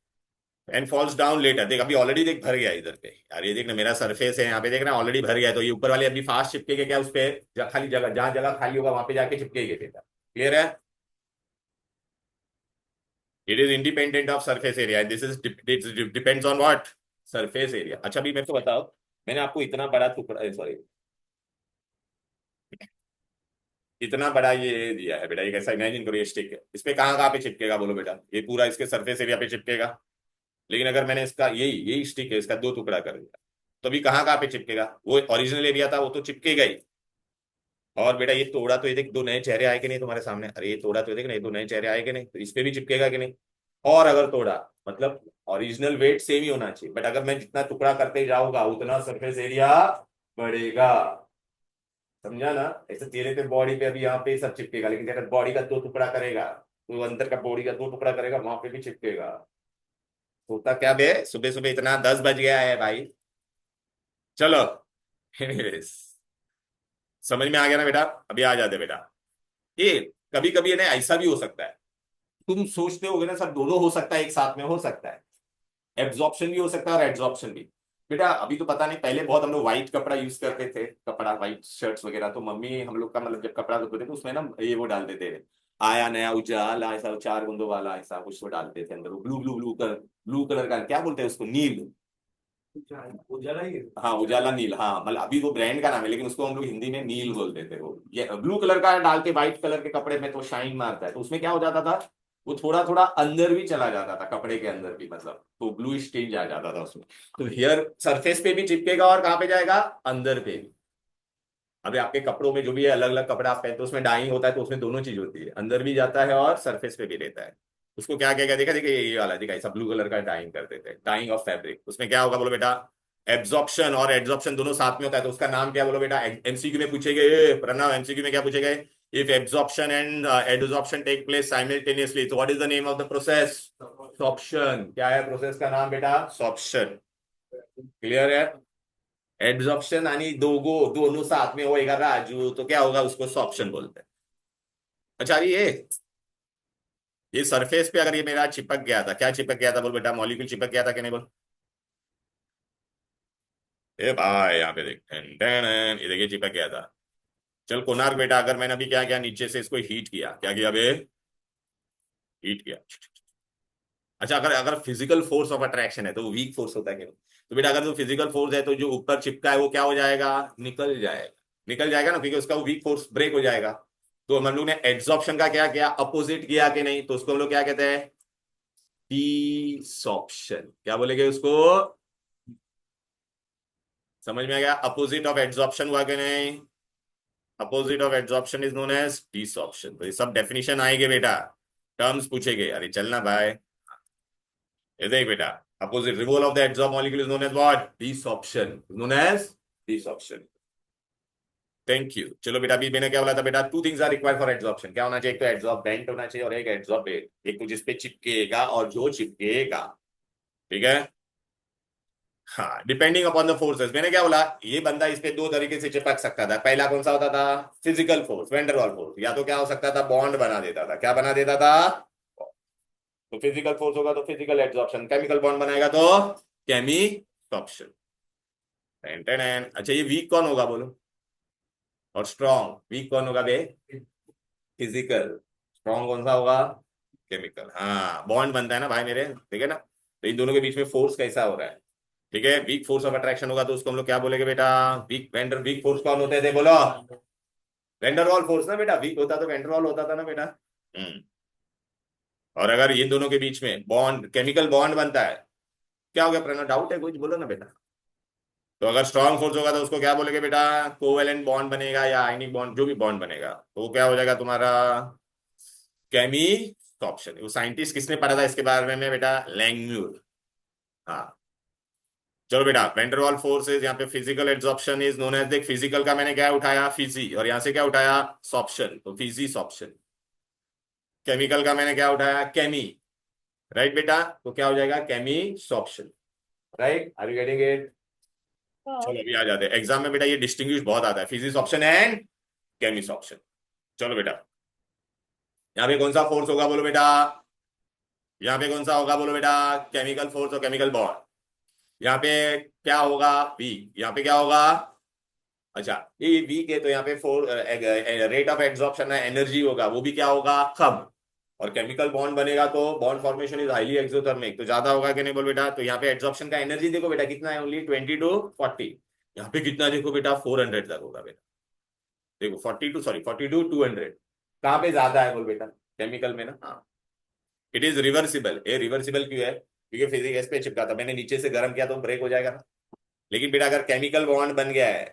and falls down later. देख अभी ऑलरेडी देख भर गया इधर पे, यार ये देख ना मेरा सरफेस है यहाँ पे, देख ना ऑलरेडी भर गया है, तो ये ऊपर वाले अभी फास्ट चिपकेगा क्या उस पे, खाली जगह, जहां जगह खाली होगा वहां पे जाके चिपकेगी बेटा, क्लियर है। It is independent of surface area, this is depends on what, surface area. अच्छा अभी मेरे को बताओ, मैंने आपको इतना बड़ा टुकड़ा, सॉरी, इतना बड़ा ये दिया है बेटा, एक ऐसा इमेजिन करो, ये स्टिक है, इस पे कहाँ कहाँ पे चिपकेगा बोलो बेटा, ये पूरा इसके सरफेस एरिया पे चिपकेगा। लेकिन अगर मैंने इसका यही यही स्टिक है, इसका दो टुकड़ा कर दिया, तो अभी कहाँ कहाँ पे चिपकेगा, वो ओरिजिनल एरिया था वो तो चिपकेगा ही। और बेटा ये तोड़ा तो ये देख, दो नए चेहरे आए कि नहीं तुम्हारे सामने, अरे ये तोड़ा तो ये देख ना, ये दो नए चेहरे आए कि नहीं, तो इस पे भी चिपकेगा कि नहीं। और अगर तोड़ा, मतलब ओरिजिनल वेट सेम ही होना चाहिए, बट अगर मैं जितना टुकड़ा करते जाऊंगा उतना सरफेस एरिया बढ़ेगा, समझा ना। ऐसे तेरे पे बॉडी पे अभी यहाँ पे सब चिपकेगा, लेकिन तेरा बॉडी का दो टुकड़ा करेगा, तो अंदर का बॉडी का दो टुकड़ा करेगा, वहां पे भी चिपकेगा। होता क्या बे, सुबह सुबह इतना 10 बज गया है भाई। चलो anyways, समझ में आ गया ना बेटा, अभी आ जाते बेटा। ये कभी कभी ना ऐसा भी हो सकता है, तुम सोचते होगे ना सर दोनों हो सकता है, एक साथ में हो सकता है, एब्जॉर्प्शन भी हो सकता है और एड्जॉर्प्शन भी। बेटा अभी तो पता नहीं, पहले बहुत हम लोग व्हाइट कपड़ा यूज करते थे, कपड़ा व्हाइट शर्ट्स वगैरह, तो मम्मी हम लोग का मतलब जब कपड़ा धोते थे तो उसमें ना ये वो डालते थे, आया नया उजाला, ऐसा चार बूंदों वाला ऐसा कुछ वो डालते थे अंदर, blue blue blue colour, blue colour का क्या बोलते हैं उसको, नील। उजाला ही है। हाँ उजाला नील, हाँ मतलब अभी वो ब्रांड का नाम है, लेकिन उसको हम लोग हिंदी में नील बोलते थे। वो ये ब्लू कलर का डालते व्हाइट कलर के कपड़े में तो शाइन मारता है, तो उसमें क्या हो जाता था, वो थोड़ा थोड़ा अंदर भी चला जाता था, कपड़े के अंदर भी, मतलब तो ब्लू स्टेन आ जाता था उसमें। तो हेयर सरफेस पे भी चिपकेगा और कहाँ पे जाएगा, अंदर पे भी। अभी आपके कपड़ों में जो भी है, अलग अलग कपड़ा आप पहनते हो उसमें डाइंग होता है, तो उसमें दोनों चीज होती है, अंदर भी जाता है और सरफेस पे भी रहता है। उसको क्या क्या क्या देखा, देखिए ये वाला देखा, ऐसा ब्लू कलर का डाइंग करते थे, डाइंग ऑफ फैब्रिक। उसमें क्या होगा बोलो बेटा, एब्जॉर्प्शन और एड्जॉर्प्शन दोनों साथ में होता है, तो उसका नाम क्या बोलो बेटा, एमसीक्यू में पूछे गए, प्रणव एमसीक्यू में क्या पूछे गए, if absorption and adsorption take place simultaneously तो what is the name of the process, sorption. क्या है प्रोसेस का नाम बेटा, सॉर्प्शन, क्लियर है। एब्जॉर्प्शन आणि दोनों साथ में होएगा राजू, तो क्या होगा, उसको सॉर्प्शन बोलते हैं। अच्छा अरे ये सरफेस पे अगर ये मेरा चिपक गया था, क्या चिपक गया था बोल बेटा, मॉलिक्यूल चिपक गया था कि नहीं बोल। ए भाई यहाँ पे देख, टन, टन, ये देखिए चिपक गया था। चल कोणार्क बेटा, अगर मैंने अभी क्या किया, नीचे से इसको हीट किया, क्या किया बे, हीट किया। अच्छा अगर अगर फिजिकल फोर्स ऑफ अट्रैक्शन है तो वो वीक फोर्स होता है कि नहीं, तो बेटा अगर जो फिजिकल फोर्स है तो जो ऊपर चिपका है वो क्या हो जाएगा, निकल जाएगा, निकल जाएगा ना, क्योंकि उसका वो वीक फोर्स ब्रेक हो जाएगा। तो हम लोग ने एड्सॉर्प्शन का क्या किया, अपोजिट किया कि नहीं, तो उसको हम लोग क्या कहते हैं, डीसॉर्प्शन। क्या बोलेंगे उसको, समझ में आ गया, अपोजिट ऑफ एड्सॉर्प्शन हुआ कि नहीं, opposite of adsorption is known as desorption. तो ये सब डेफिनेशन आएंगे बेटा, टर्म्स पूछेगे, अरे चलना भाई। ये देख बेटा, opposite removal of the adsorb molecule is known as what? Desorption, known as desorption. Thank you. चलो बेटा, अभी मैंने क्या बोला था बेटा, two things are required for adsorption. क्या होना चाहिए? एक तो एडसॉर्बेंट होना चाहिए और एक एडसॉर्बेट। एक तो जिसपे चिपकेगा और जो चिपकेगा, ठीक है। हाँ, डिपेंडिंग अपॉन द फोर्सेस। मैंने क्या बोला, ये बंदा इस पे दो तरीके से चिपक सकता था। पहला कौन सा होता था? Physical force, vendor wall force. या तो क्या हो सकता था? बॉन्ड बना देता था। क्या बना देता था? तो फिजिकल फोर्स होगा तो फिजिकल एड्सॉर्प्शन, केमिकल बॉन्ड बनाएगा तो केमिसॉर्प्शन। अच्छा, ये वीक कौन होगा बोलो? और स्ट्रॉन्ग, वीक कौन होगा बे? फिजिकल। स्ट्रॉन्ग कौन सा होगा? केमिकल। हाँ, बॉन्ड बनता है ना भाई मेरे, ठीक है ना। तो इन दोनों के बीच में फोर्स कैसा हो रहा है, ठीक है। वीक फोर्स ऑफ अट्रैक्शन होगा तो उसको हम लोग क्या बोलेंगे बेटा? Week vendor. वीक फोर्स कौन होते थे बोलो? वेंडरवॉल फोर्स ना बेटा। वीक होता तो वेंडरवॉल होता था ना बेटा। हम्म। और अगर ये दोनों के बीच में बॉन्ड, केमिकल बॉन्ड बनता है, क्या हो गया प्रणव? डाउट है कुछ? बोलो ना बेटा। तो अगर स्ट्रॉन्ग फोर्स होगा तो उसको क्या बोलेंगे बेटा? कोवेलेंट बॉन्ड बनेगा या आयनिक बॉन्ड, जो भी बॉन्ड बनेगा तो वो क्या हो जाएगा तुम्हारा? केमिसॉर्प्शन। वो साइंटिस्ट किसने पढ़ा था इसके बारे में बेटा? लैंगम्यूर। हाँ। चलो बेटा, वेंडरवॉल फोर्स इज यहाँ पे physical adsorption is known as, देख फिजिकल का मैंने क्या उठाया? फिजी। और यहाँ से क्या उठाया? सॉप्शन, तो फिजी सॉप्शन। केमिकल का मैंने क्या उठाया? केमी। राइट बेटा, तो क्या हो जाएगा? Chemisorption. Right, are you getting it? चलो अभी आ जाते हैं एग्जाम में बेटा, ये डिस्टिंग्विश बहुत आता है, physics option and Cummins option. चलो बेटा, यहाँ पे कौन सा फोर्स होगा बोलो बेटा? यहाँ पे कौन सा होगा बोलो बेटा? केमिकल फोर्स और केमिकल बॉन्ड। यहाँ पे क्या होगा? वीक। यहाँ पे क्या होगा? अच्छा, ये वीक है तो यहाँ पे फोर रेट ऑफ एड्सॉर्प्शन है, एनर्जी होगा, वो भी क्या होगा? कम। और केमिकल बॉन्ड बनेगा तो bond formation is highly exothermic, तो ज्यादा होगा कि नहीं बोल बेटा? तो यहाँ पे एड्सॉर्प्शन का एनर्जी देखो बेटा कितना है? Only 20 to 40। यहाँ पे कितना देखो बेटा? 400 तक होगा बेटा। देखो 42 200। कहाँ पे ज्यादा है बोल बेटा? केमिकल में ना। हाँ, इट इज रिवर्सिबल। ये रिवर्सिबल क्यों है? क्योंकि फिजिक्स पे चिपका था, मैंने नीचे से गर्म किया तो ब्रेक हो जाएगा ना। लेकिन बेटा अगर केमिकल बॉन्ड बन गया है,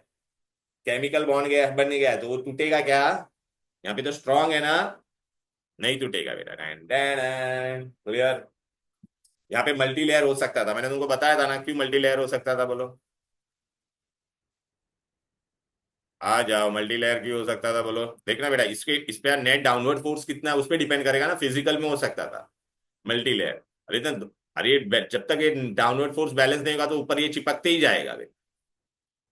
केमिकल बॉन्ड गया बन गया है तो वो टूटेगा क्या? यहाँ पे तो स्ट्रांग है ना, नहीं टूटेगा बेटा। क्लियर? यहाँ पे मल्टी लेयर हो सकता था, मैंने तुमको बताया था ना क्यों मल्टी लेयर हो सकता था बोलो? आ जाओ, मल्टी लेयर क्यों हो सकता था बोलो? देखना बेटा, इसके इस पे नेट डाउनवर्ड फोर्स कितना है उस पर डिपेंड करेगा ना। फिजिकल में हो सकता था मल्टी लेयर। अरे जब तक ये डाउनवर्ड फोर्स बैलेंस नहीं होगा तो ऊपर ये चिपकते ही जाएगा बे।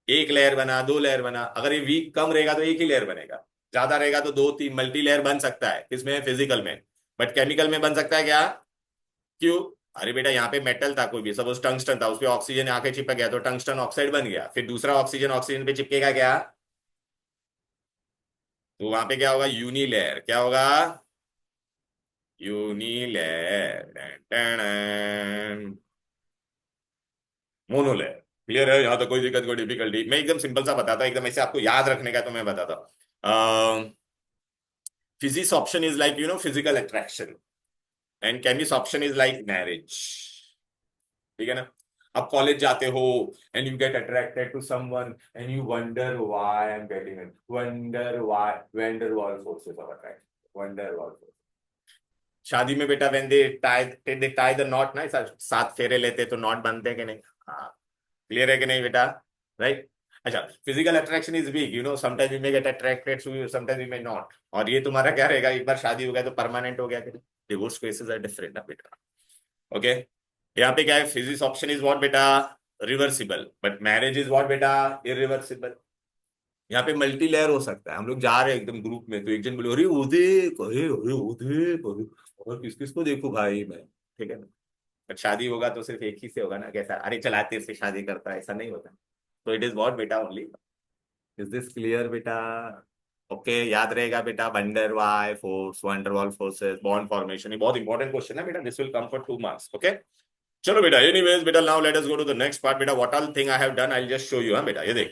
एक लेयर बना, दो लेयर बना, अगर ये वीक कम रहेगा तो एक ही लेयर बनेगा, ज्यादा रहेगा तो दो तीन मल्टी लेयर बन सकता है। किसमें? फिजिकल में। बट केमिकल में बन सकता है क्या? क्यों? अरे बेटा, यहाँ पे मेटल था, कोई भी सपोज टंगस्टन था, उस पे ऑक्सीजन आके चिपक गया तो टंगस्टन ऑक्साइड बन गया। फिर दूसरा ऑक्सीजन ऑक्सीजन पे चिपकेगा क्या? तो वहां पे क्या होगा? यूनिलेयर। क्या होगा? यूनिलेयर। मोनोलेयर। क्लियर है? यहाँ तो कोई दिक्कत, कोई डिफिकल्टी? मैं एकदम सिंपल सा बताता हूँ, एकदम ऐसे आपको याद रखने का, तो मैं बताता हूँ। Physisorption is like physical attraction, and chemisorption is like marriage. ठीक है ना? अब कॉलेज जाते हो and you get attracted to someone and you wonder why I am getting it, wonder why, van der Waals forces of attraction, van der Waals force. शादी में बेटा when they tie the knot ना, सात फेरे लेते तो नॉट बनते हैं कि नहीं? हाँ। क्लियर है कि नहीं बेटा? राइट। अच्छा, physical attraction is weak, sometimes you may get attracted to you, sometimes you may not. और ये तुम्हारा क्या रहेगा? एक बार शादी हो गया तो परमानेंट हो गया कि नहीं? डिवोर्स केसेस आर डिफरेंट ना बेटा। ओके। यहाँ पे क्या है? फिजिक्स ऑप्शन इज व्हाट बेटा? Reversible. But marriage is what बेटा? इरिवर्सिबल। यहाँ पे मल्टी लेयर हो सकता है। हम लोग जा रहे हैं एकदम ग्रुप में तो एक जन बोले अरे वो देख, अरे वो देख, अरे और किस किस को देखूं भाई मैं, ठीक है ना? बट शादी होगा तो सिर्फ एक ही से होगा ना। कैसा? अरे चला तेरे से शादी करता है, ऐसा नहीं होता। तो इट इज व्हाट बेटा? ओनली। इज दिस क्लियर बेटा? ओके, याद रहेगा बेटा। वंडर वाई force, van der Waals forces, bond formation, ये बहुत इंपॉर्टेंट क्वेश्चन है बेटा। This will come for 2 marks। Okay. चलो बेटा, एनीवेज बेटा, now let us go to the next part बेटा। What all thing I have done, I will just show you. हाँ बेटा, ये देख,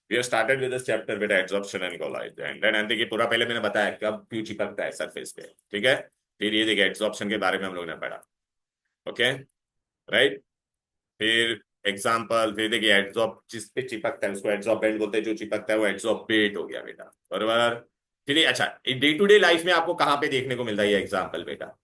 we have started with this chapter बेटा, adsorption and colloid, and then देखिए पूरा पहले मैंने बताया कब क्यों चिपकता है सरफेस पे, ठीक है। फिर ये देखिए एड्सॉर्प्शन के बारे में हम लोगों ने पढ़ा। Okay, right. फिर एग्जाम्पल, फिर देखिए एड्सॉर्ब, जिस पे चिपकता है उसको एड्सॉर्बेंट बोलते हैं, जो चिपकता है वो एड्सॉर्बेट हो गया बेटा, बराबर। चलिए, अच्छा डे टू डे लाइफ में आपको कहाँ पे देखने को मिलता है ये एग्जाम्पल बेटा?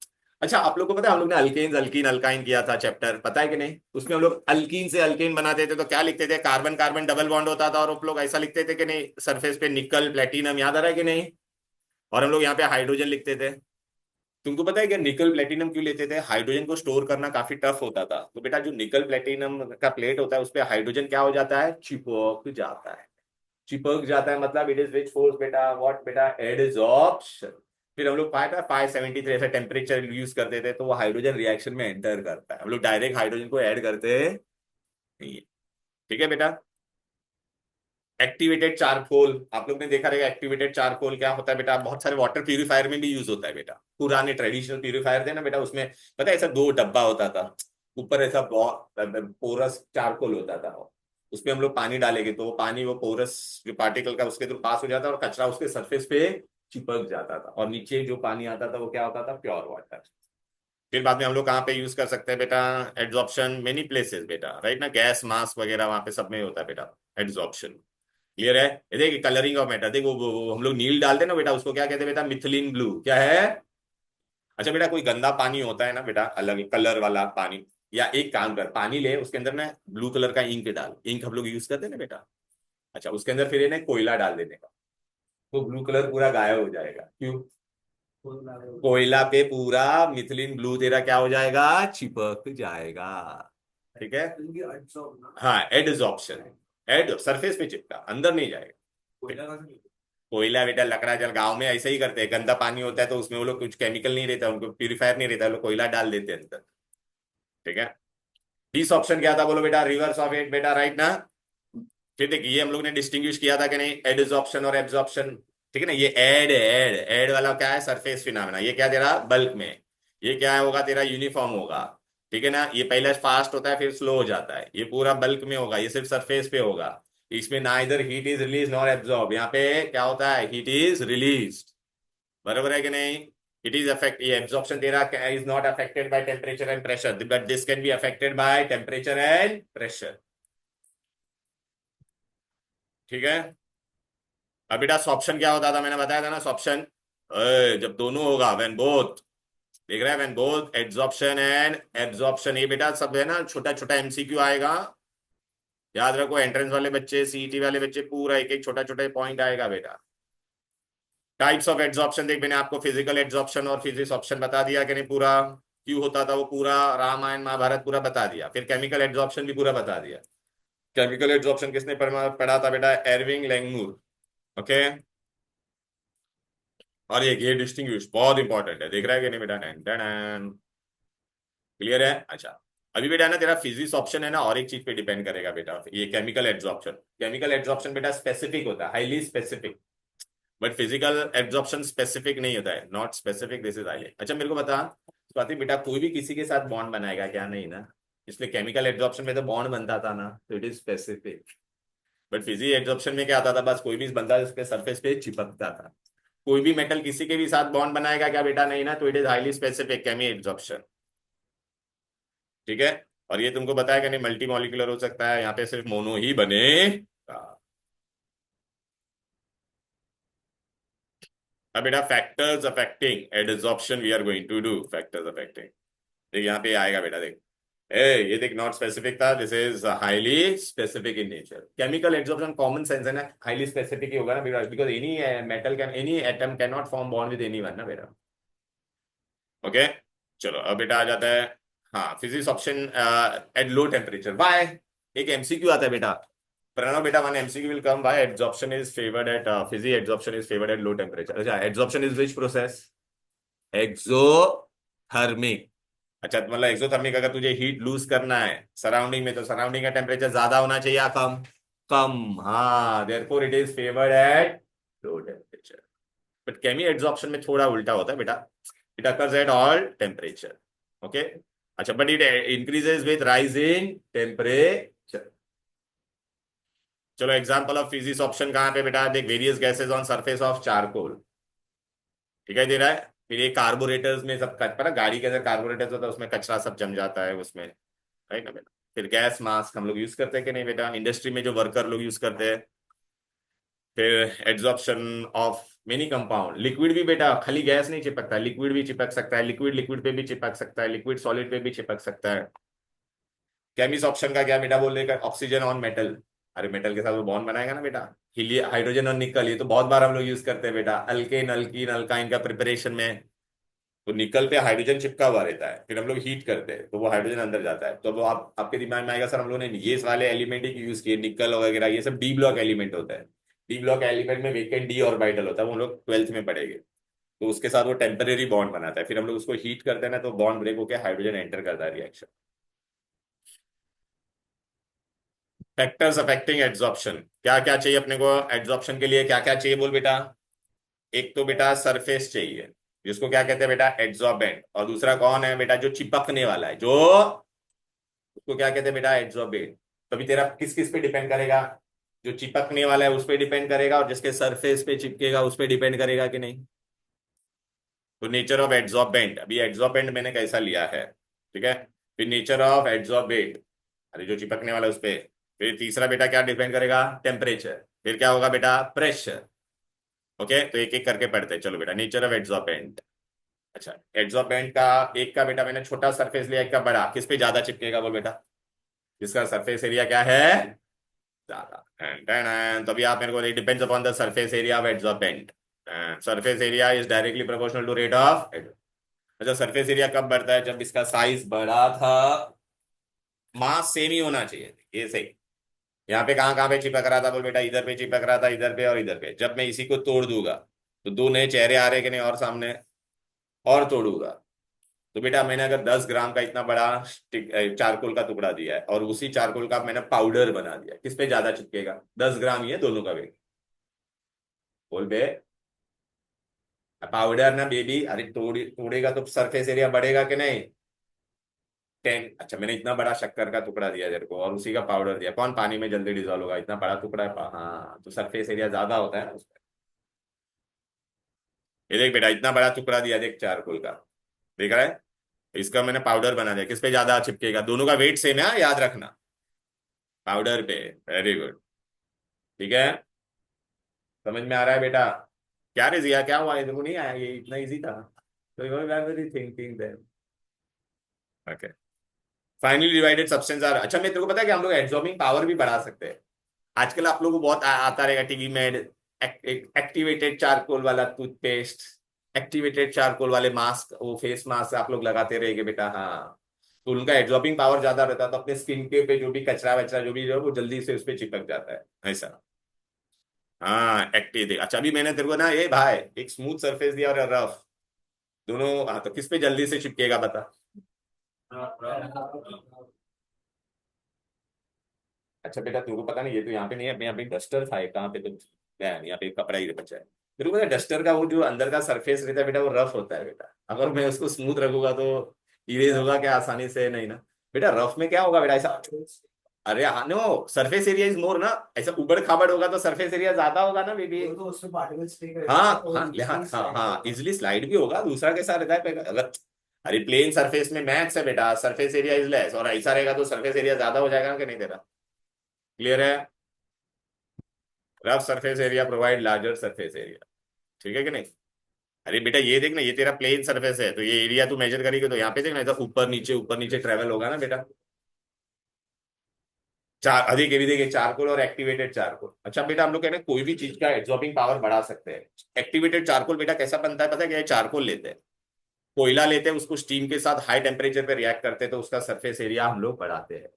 अच्छा, आप लोग को पता है हम लोग ने अल्केन्स अल्कीन अल्काइन किया था चैप्टर, पता है कि नहीं? उसमें हम लोग अल्कीन से अल्केन बनाते थे तो क्या लिखते थे, कार्बन कार्बन डबल बॉन्ड होता था और हम लोग ऐसा लिखते थे कि नहीं, सरफेस पे निकल प्लेटिनम, याद आ रहा है कि नहीं? और हम लोग यहाँ पे हाइड्रोजन लिखते थे। तुमको पता है कि निकल प्लेटिनम क्यों लेते थे? हाइड्रोजन को स्टोर करना काफी टफ होता था, तो बेटा जो निकल प्लेटिनम का प्लेट होता है उस पर हाइड्रोजन क्या हो जाता है, चिपक जाता है। चिपक जाता है मतलब इट इज विच फोर्स बेटा, व्हाट बेटा, एडसॉर्प्शन। फिर हम लोग पाया था 573 ऐसा टेम्परेचर यूज करते थे तो वो हाइड्रोजन रिएक्शन में एंटर करता है, हम लोग डायरेक्ट हाइड्रोजन को ऐड करते नहीं है। ठीक है बेटा। एक्टिवेटेड चारकोल, आप लोग ने देखा रहेगा एक्टिवेटेड चारकोल क्या होता है बेटा, बहुत सारे वाटर प्यूरिफायर में भी यूज होता है बेटा। पुराने ट्रेडिशनल प्यूरिफायर थे ना बेटा, उसमें पता है ऐसा दो डब्बा होता था, ऊपर ऐसा पोरस चारकोल होता था, उसमें हम लोग पानी डालेंगे तो वो पानी वो पोरस जो पार्टिकल का उसके थ्रू पास हो जाता और कचरा उसके सरफेस पे चिपक जाता था, और नीचे जो पानी आता था वो क्या होता था, प्योर वाटर। फिर बाद में हम लोग कहाँ पे यूज कर सकते हैं बेटा, एड्सॉर्प्शन मेनी प्लेसेस बेटा, राइट ना, गैस मास्क वगैरह वहां पे सब में होता है बेटा एड्सॉर्प्शन। क्लियर है? ये देखिए कलरिंग ऑफ मैटर, देखो वो हम लोग नील डालते हैं ना बेटा, उसको क्या कहते हैं बेटा, मिथिलीन ब्लू, क्या है? अच्छा बेटा, कोई गंदा पानी होता है ना बेटा, अलग कलर वाला पानी, या एक काम कर, पानी ले उसके अंदर ना ब्लू कलर का इंक डाल, इंक हम लोग यूज करते हैं ना बेटा। अच्छा, उसके अंदर फिर ना कोयला डाल देने का, तो ब्लू कलर पूरा गायब हो जाएगा, क्यों? कोयला पे पूरा मिथिलीन ब्लू तेरा क्या हो जाएगा, चिपक जाएगा। ठीक है। हाँ, एडसॉर्प्शन, एड सरफेस पे चिपका, अंदर नहीं जाएगा। कोयला बेटा लकड़ा जल गांव में ऐसे ही करते हैं, गंदा पानी होता है तो उसमें वो लोग कुछ केमिकल नहीं रहता, उनको प्यूरिफायर नहीं रहता, वो लोग कोयला डाल देते हैं अंदर। ठीक है। तीस ऑप्शन क्या था बोलो बेटा, रिवर्स ऑफ एट बेटा, राइट ना? फिर देखिए ये हम लोग ने डिस्टिंग्विश किया था कि नहीं, एडसॉर्प्शन और एब्जॉर्प्शन। ठीक है ना, ये एड वाला क्या है, सरफेस फिनोमेना, ये क्या तेरा बल्क में, ये क्या होगा तेरा, यूनिफॉर्म होगा। ठीक है ना, ये पहले फास्ट होता है फिर स्लो हो जाता है, ये पूरा बल्क में होगा, ये सिर्फ सरफेस पे होगा। इसमें ना इधर heat is release nor absorb, यहाँ पे क्या होता है, हीट इज रिलीज। बराबर है कि नहीं? इट इज अफेक्ट, ये एब्जॉर्प्शन तेरा is not affected by temperature and pressure, but this can be affected by temperature and pressure. ठीक है। अब बेटा सॉप्शन क्या होता था, मैंने बताया था ना सॉप्शन, जब दोनों होगा, व्हेन बोथ, देख रहा है, when both adsorption and absorption, ये बेटा सब है ना छोटा छोटा एमसीक्यू आएगा, याद रखो, एंट्रेंस वाले बच्चे, सीईटी वाले बच्चे, पूरा एक एक छोटा छोटा पॉइंट आएगा बेटा। टाइप्स ऑफ एड्सॉर्प्शन, देख मैंने आपको फिजिकल एड्सॉर्प्शन और फिजिक्स ऑप्शन बता दिया कि नहीं, पूरा क्यों होता था वो पूरा रामायण महाभारत पूरा बता दिया। फिर केमिकल एड्सॉर्प्शन भी पूरा बता दिया। केमिकल एड्सॉर्प्शन किसने पढ़ा था बेटा, एरविंग लैंगमूर। ओके। और ये डिस्टिंग्विश बहुत इंपॉर्टेंट है, देख रहा है कि नहीं बेटा, क्लियर है? अच्छा, अभी बेटा ना तेरा फिजिक्स ऑप्शन है ना, और एक चीज पे डिपेंड करेगा बेटा, ये केमिकल एड्सॉर्प्शन। केमिकल एड्सॉर्प्शन बेटा स्पेसिफिक होता है, highly specific, but physical absorption specific नहीं होता है, not specific, this is highly. अच्छा मेरे को बता स्वाति बेटा, कोई भी किसी के साथ बॉन्ड बनाएगा क्या, नहीं ना? इसलिए केमिकल एब्जॉर्प्शन में तो बॉन्ड बनता था ना, तो it is specific. But physical absorption में क्या आता था, बस कोई भी बंदा उसके सरफेस पे चिपकता था। कोई भी मेटल किसी के भी साथ बॉन्ड बनाएगा क्या बेटा, नहीं ना, तो it is highly specific chemisorption. ठीक है। और ये तुमको बताया कि नहीं, मल्टी मॉलिक्यूलर हो सकता है, यहाँ पे सिर्फ मोनो ही बनेगा। अब बेटा factors affecting adsorption we are going to do, factors affecting, देख यहाँ पे आएगा बेटा, देख ये देख नॉट स्पेसिफिक था, this is highly specific in nature. Chemical absorption common sense है ना, हाईली स्पेसिफिक ही होगा ना बेटा, because any metal can, any atom can not form bond with anyone ना बेटा। ओके। चलो अब बेटा आ जाता है, हाँ physisorption at low temperature by, एक एमसीक्यू आता है बेटा, प्रणव बेटा, one MCQ will come by, absorption is favoured at physisorption is favoured at low temperature. अच्छा, absorption is which process, exothermic. अच्छा मतलब एक्सोथर्मिक, अगर तुझे हीट लूज करना है सराउंडिंग में, तो सराउंडिंग का टेम्परेचर ज्यादा होना चाहिए या कम, कम, हाँ, therefore it is favoured at low temperature. But chemisorption में थोड़ा उल्टा होता है बेटा, it occurs at all temperature. Okay. अच्छा, but it increases with rising temperature. चलो एग्जांपल ऑफ फिजिक्स ऑप्शन कहां पे बेटा, देख various gases on surface of charcoal, दिखाई दे रहा है। फिर ये कार्बोरेटर्स में सब पता, गाड़ी के अंदर कार्बोरेटर्स होता है, उसमें कचरा सब जम जाता है उसमें, राइट ना बेटा। फिर गैस मास्क हम लोग यूज करते हैं कि नहीं बेटा, इंडस्ट्री में जो वर्कर लोग यूज करते हैं। फिर adsorption of many compound. Liquid भी बेटा खाली गैस नहीं चिपकता, लिक्विड भी चिपक सकता है, लिक्विड लिक्विड पे भी चिपक सकता है, लिक्विड सॉलिड पे भी चिपक सकता है। केमिस ऑप्शन का क्या बेटा बोल देगा, ऑक्सीजन ऑन मेटल। अरे मेटल के साथ वो बॉन्ड बनाएगा ना बेटा, हीलियम हाइड्रोजन और निकल, ये तो बहुत बार हम लोग यूज करते हैं बेटा अल्केन अल्कीन अल्काइन का प्रिपरेशन में। तो निकल पे हाइड्रोजन चिपका हुआ रहता है, फिर हम लोग हीट करते हैं तो वो हाइड्रोजन अंदर जाता है, तो वो आपके दिमाग में आएगा सर हम लोग ने ये वाले एलिमेंट ही यूज किए, निकल वगैरह ये सब डी ब्लॉक एलिमेंट होता है। डी ब्लॉक एलिमेंट में वेकेंट डी ऑर्बिटल होता है, वो हम लोग 12th में पढ़ेंगे। तो उसके साथ वो टेम्परेरी बॉन्ड बनाता है, फिर हम लोग उसको हीट करते हैं ना तो बॉन्ड ब्रेक होकर हाइड्रोजन एंटर करता है रिएक्शन। फैक्टर्स अफेक्टिंग एड्सॉर्प्शन, क्या क्या चाहिए अपने को एड्सॉर्प्शन के लिए, क्या क्या चाहिए बोल बेटा। एक तो बेटा सरफेस चाहिए, जिसको क्या कहते हैं बेटा एड्सॉर्बेंट, और दूसरा कौन है बेटा जो चिपकने वाला है, जो उसको क्या कहते हैं बेटा एड्सॉर्बेंट। तभी तेरा किस किस पे डिपेंड करेगा, जो चिपकने वाला है उस पे डिपेंड करेगा, और जिसके सरफेस पे चिपकेगा उस पे डिपेंड करेगा कि नहीं। तो नेचर ऑफ एड्सॉर्बेंट, अभी एड्सॉर्बेंट मैंने कैसा लिया है, ठीक है। फिर नेचर ऑफ एड्सॉर्बेंट, अरे जो चिपकने वाला है उस पे। फिर तीसरा बेटा क्या डिपेंड करेगा, टेम्परेचर। फिर क्या होगा बेटा, प्रेशर। ओके, तो एक एक करके पढ़ते हैं, चलो बेटा नेचर ऑफ एड्सॉर्बेंट। अच्छा, एड्सॉर्बेंट का एक का बेटा मैंने छोटा सरफेस लिया, एक का बड़ा, किस पे ज्यादा चिपकेगा बोल बेटा, जिसका सरफेस एरिया क्या है ज्यादा। तो अभी आप मेरे को, depends upon the surface area of adsorbent. Surface area is directly proportional to rate of. अच्छा, सरफेस एरिया कब बढ़ता है, जब इसका साइज बड़ा था, मास सेम ही होना चाहिए, ये सही। यहाँ पे कहाँ कहाँ पे चिपक रहा था बोल बेटा, इधर पे चिपक रहा था, इधर पे और इधर पे। जब मैं इसी को तोड़ दूंगा तो दो नए चेहरे आ रहे कि नहीं, और सामने और तोड़ूंगा, तो बेटा मैंने अगर 10 ग्राम का इतना बड़ा चारकोल का टुकड़ा दिया है और उसी चारकोल का मैंने पाउडर बना दिया, किस पे ज्यादा चिपकेगा, 10 ग्राम ही है दोनों का वेट। बोल बे, पाउडर ना बेबी, अरे तोड़ेगा तो सरफेस एरिया बढ़ेगा कि नहीं। 10, अच्छा मैंने इतना बड़ा शक्कर का टुकड़ा दिया तेरे को और उसी का पाउडर दिया, कौन पानी में जल्दी डिजोल्व होगा, इतना बड़ा टुकड़ा है हाँ, तो सरफेस एरिया ज्यादा होता है ना उसमें। ये देख बेटा इतना बड़ा टुकड़ा दिया देख चारकोल का, देख रहा है, इसका मैंने पाउडर बना दिया, किस पे ज्यादा चिपकेगा, दोनों का वेट सेम है हाँ, याद रखना, पाउडर पे। वेरी गुड, ठीक है, समझ में आ रहा है बेटा। क्या रे जिया, क्या हुआ, इधर को नहीं आया, ये इतना इजी था। तो you thinking then, okay. Finally divided substance are, अच्छा मैं तेरे को पता है कि हम लोग एब्जॉर्बिंग पावर भी बढ़ा सकते हैं। आजकल आप लोगों को बहुत आता रहेगा टीवी में, एक्टिवेटेड चारकोल वाला टूथपेस्ट, एक्टिवेटेड चारकोल वाले मास्क, वो फेस मास्क आप लोग लगाते रहेंगे बेटा, हाँ। तो उनका एब्जॉर्बिंग पावर ज्यादा रहता है, तो अपने स्किन के पे जो भी कचरा वचरा जो भी जो है, वो जल्दी से उस पर चिपक जाता है ऐसा। हाँ एक्टिव, अच्छा अभी मैंने तेरे को ना ये भाई एक स्मूथ सरफेस दिया और रफ, दोनों, हाँ तो किस पे जल्दी से चिपकेगा बता। अच्छा बेटा तेरे को पता नहीं, ये तो यहाँ पे नहीं है, यहाँ पे डस्टर था कहाँ पे, तो गया नहीं, यहाँ पे कपड़ा ही बचा है। तेरे को पता डस्टर का वो जो अंदर का सरफेस रहता है बेटा, वो रफ होता है बेटा, अगर मैं उसको स्मूथ रखूंगा तो इरेज होगा क्या आसानी से, नहीं ना बेटा, रफ में क्या होगा बेटा ऐसा। अरे हाँ no, surface area is more ना, ऐसा उबड़ खाबड़ होगा तो सरफेस एरिया ज्यादा होगा ना बेबी। तो उसमें पार्टिकल स्टिक रहते हाँ हैं और हाँ हाँ easily हाँ slide हाँ, होगा। इजिली स्लाइड भी होगा, दूसरा कैसा रहता है अगर, अरे प्लेन सरफेस में मैक्स है बेटा, सरफेस एरिया इज लेस, और ऐसा रहेगा तो सरफेस एरिया ज्यादा हो जाएगा ना कि नहीं तेरा। क्लियर है, rough surface area provide larger surface area, ठीक है कि नहीं। अरे बेटा ये देख ना, ये तेरा प्लेन सरफेस है तो ये एरिया तू मेजर करेगी तो यहाँ पे देख ना, ऐसा ऊपर नीचे ट्रेवल होगा ना बेटा। चार अधिक भी देखिए, चारकोल और एक्टिवेटेड चारकोल, अच्छा बेटा हम लोग कहते हैं कोई भी चीज का एब्जॉर्बिंग पावर बढ़ा सकते हैं। एक्टिवेटेड चारकोल बेटा कैसा बनता है पता है क्या, चारकोल लेते हैं, कोयला लेते हैं, उसको स्टीम के साथ हाई टेम्परेचर पे रिएक्ट करते हैं तो उसका सरफेस एरिया हम लोग बढ़ाते हैं,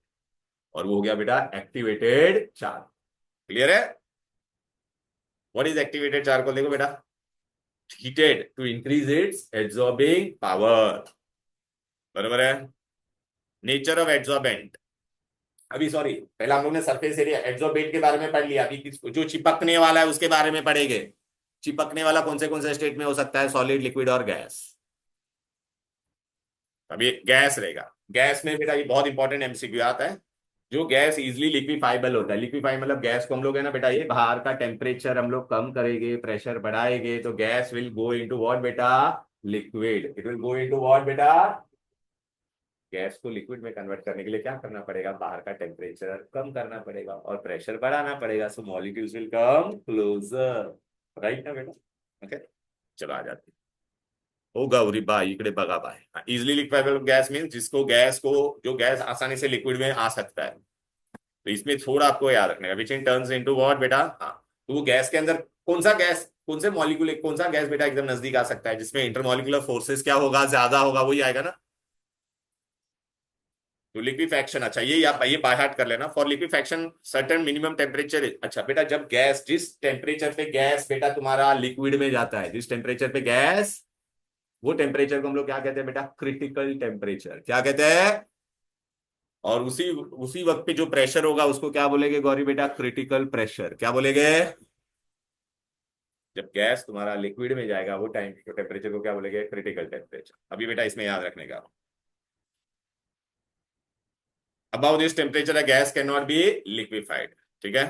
और वो हो गया बेटा एक्टिवेटेड चारकोल। क्लियर है, व्हाट इज एक्टिवेटेड चारकोल, देखो बेटा, heated to increase its absorbing power, बराबर है। नेचर ऑफ एड्सॉर्बेंट, अभी सॉरी पहला हम लोग ने सरफेस एरिया एड्सॉर्बेंट के बारे में पढ़ लिया, अभी जो चिपकने वाला है उसके बारे में पढ़ेंगे। चिपकने वाला कौन से स्टेट में हो सकता है, सॉलिड लिक्विड और गैस। अभी गैस रहेगा, गैस में बेटा ये बहुत इंपॉर्टेंट एमसीक्यू आता है, जो गैस इजिली लिक्विफाइबल होता है, लिक्विफाई मतलब गैस को हम लोग है ना बेटा, ये बाहर का टेम्परेचर हम लोग कम करेंगे, प्रेशर बढ़ाएंगे तो gas will go into what बेटा, liquid, it will go into what बेटा। गैस को लिक्विड में कन्वर्ट करने के लिए क्या करना पड़ेगा, बाहर का टेम्परेचर कम करना पड़ेगा और प्रेशर बढ़ाना पड़ेगा, so molecules will come closer, right ना बेटा। ओके, चलो आ जाते हैं। ओ गौरी भाई इकड़े बगा भाई, इजिली लिक्विडेबल गैस मीन जिसको गैस को, जो गैस आसानी से लिक्विड में आ सकता है। तो इसमें थोड़ा आपको याद रखना है, विच इन टर्न्स इनटू व्हाट बेटा। हाँ, तो वो गैस के अंदर कौन सा गैस, कौन से मॉलिक्यूल, कौन सा गैस बेटा एकदम नजदीक आ सकता है जिसमें इंटरमॉलिक्यूलर फोर्सेस क्या होगा, ज्यादा होगा, वही आएगा ना। तो लिक्विफैक्शन, अच्छा ये बाय हार्ट कर लेना। For liquefaction certain minimum temperature, अच्छा बेटा जब गैस, जिस टेम्परेचर पे गैस बेटा तुम्हारा लिक्विड में जाता है, जिस टेम्परेचर पे गैस, वो टेम्परेचर को हम लोग क्या कहते हैं बेटा, क्रिटिकल टेम्परेचर, क्या कहते हैं। और उसी उसी वक्त पे जो प्रेशर होगा उसको क्या बोलेंगे गौरी बेटा, क्रिटिकल प्रेशर, क्या बोलेंगे। जब गैस तुम्हारा लिक्विड में जाएगा वो टाइम तो टेम्परेचर को क्या बोलेंगे, क्रिटिकल टेम्परेचर। अभी बेटा इसमें याद रखने का, about this temperature a gas can not be liquefied, ठीक है।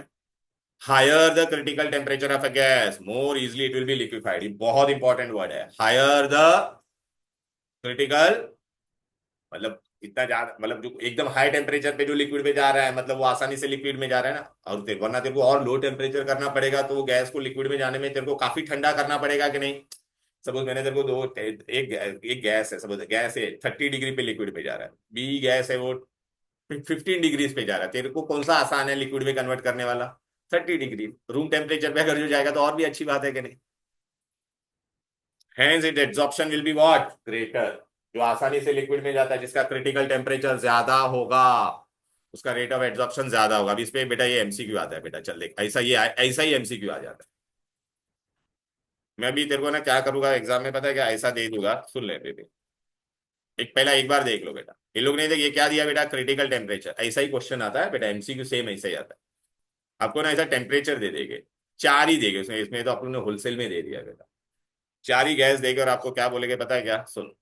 Higher the critical temperature of a gas more easily it will be liquefied, ये बहुत इंपॉर्टेंट वर्ड है। हायर द क्रिटिकल, मतलब इतना ज्यादा, मतलब जो एकदम हाई टेम्परेचर पे जो लिक्विड में जा रहा है, मतलब वो आसानी से लिक्विड में जा रहा है ना। और वरना तेरे को और लो टेम्परेचर करना पड़ेगा, तो वो गैस को लिक्विड में जाने में तेरे को काफी ठंडा करना पड़ेगा कि नहीं। सपोज मैंने तेरे को एक गैस है, सपोज गैस है 30 डिग्री पे लिक्विड में जा रहा है, बी गैस है वो 15 डिग्रीज पे जा रहा है, तेरे को कौन सा आसान है लिक्विड में कन्वर्ट करने वाला, 30 डिग्री। रूम टेम्परेचर पे अगर जो जाएगा तो और भी अच्छी बात है कि नहीं। Hence its absorption will be what? Greater. जो आसानी से लिक्विड में जाता है, जिसका क्रिटिकल टेम्परेचर ज्यादा होगा, उसका रेट ऑफ एब्जॉर्प्शन ज्यादा होगा। अभी इस पे बेटा ये एमसीक्यू आता है बेटा, चल देख, ऐसा ही एमसीक्यू आ जाता है। मैं भी तेरे को ना क्या करूंगा एग्जाम में, पता है क्या, ऐसा दे दूंगा, सुन ले बेटे। एक बार देख लो बेटा, ये लोग ने देख ये क्या दिया बेटा, क्रिटिकल टेम्परेचर, ऐसा ही क्वेश्चन आता है बेटा, एमसीक्यू सेम ऐसा ही आता है। आपको ना ऐसा टेम्परेचर दे देंगे, चार ही देंगे उसमें, इसमें तो अपन ने होलसेल में दे दिया बेटा। चार ही गैस देंगे और आपको क्या बोलेंगे पता है क्या, सुन।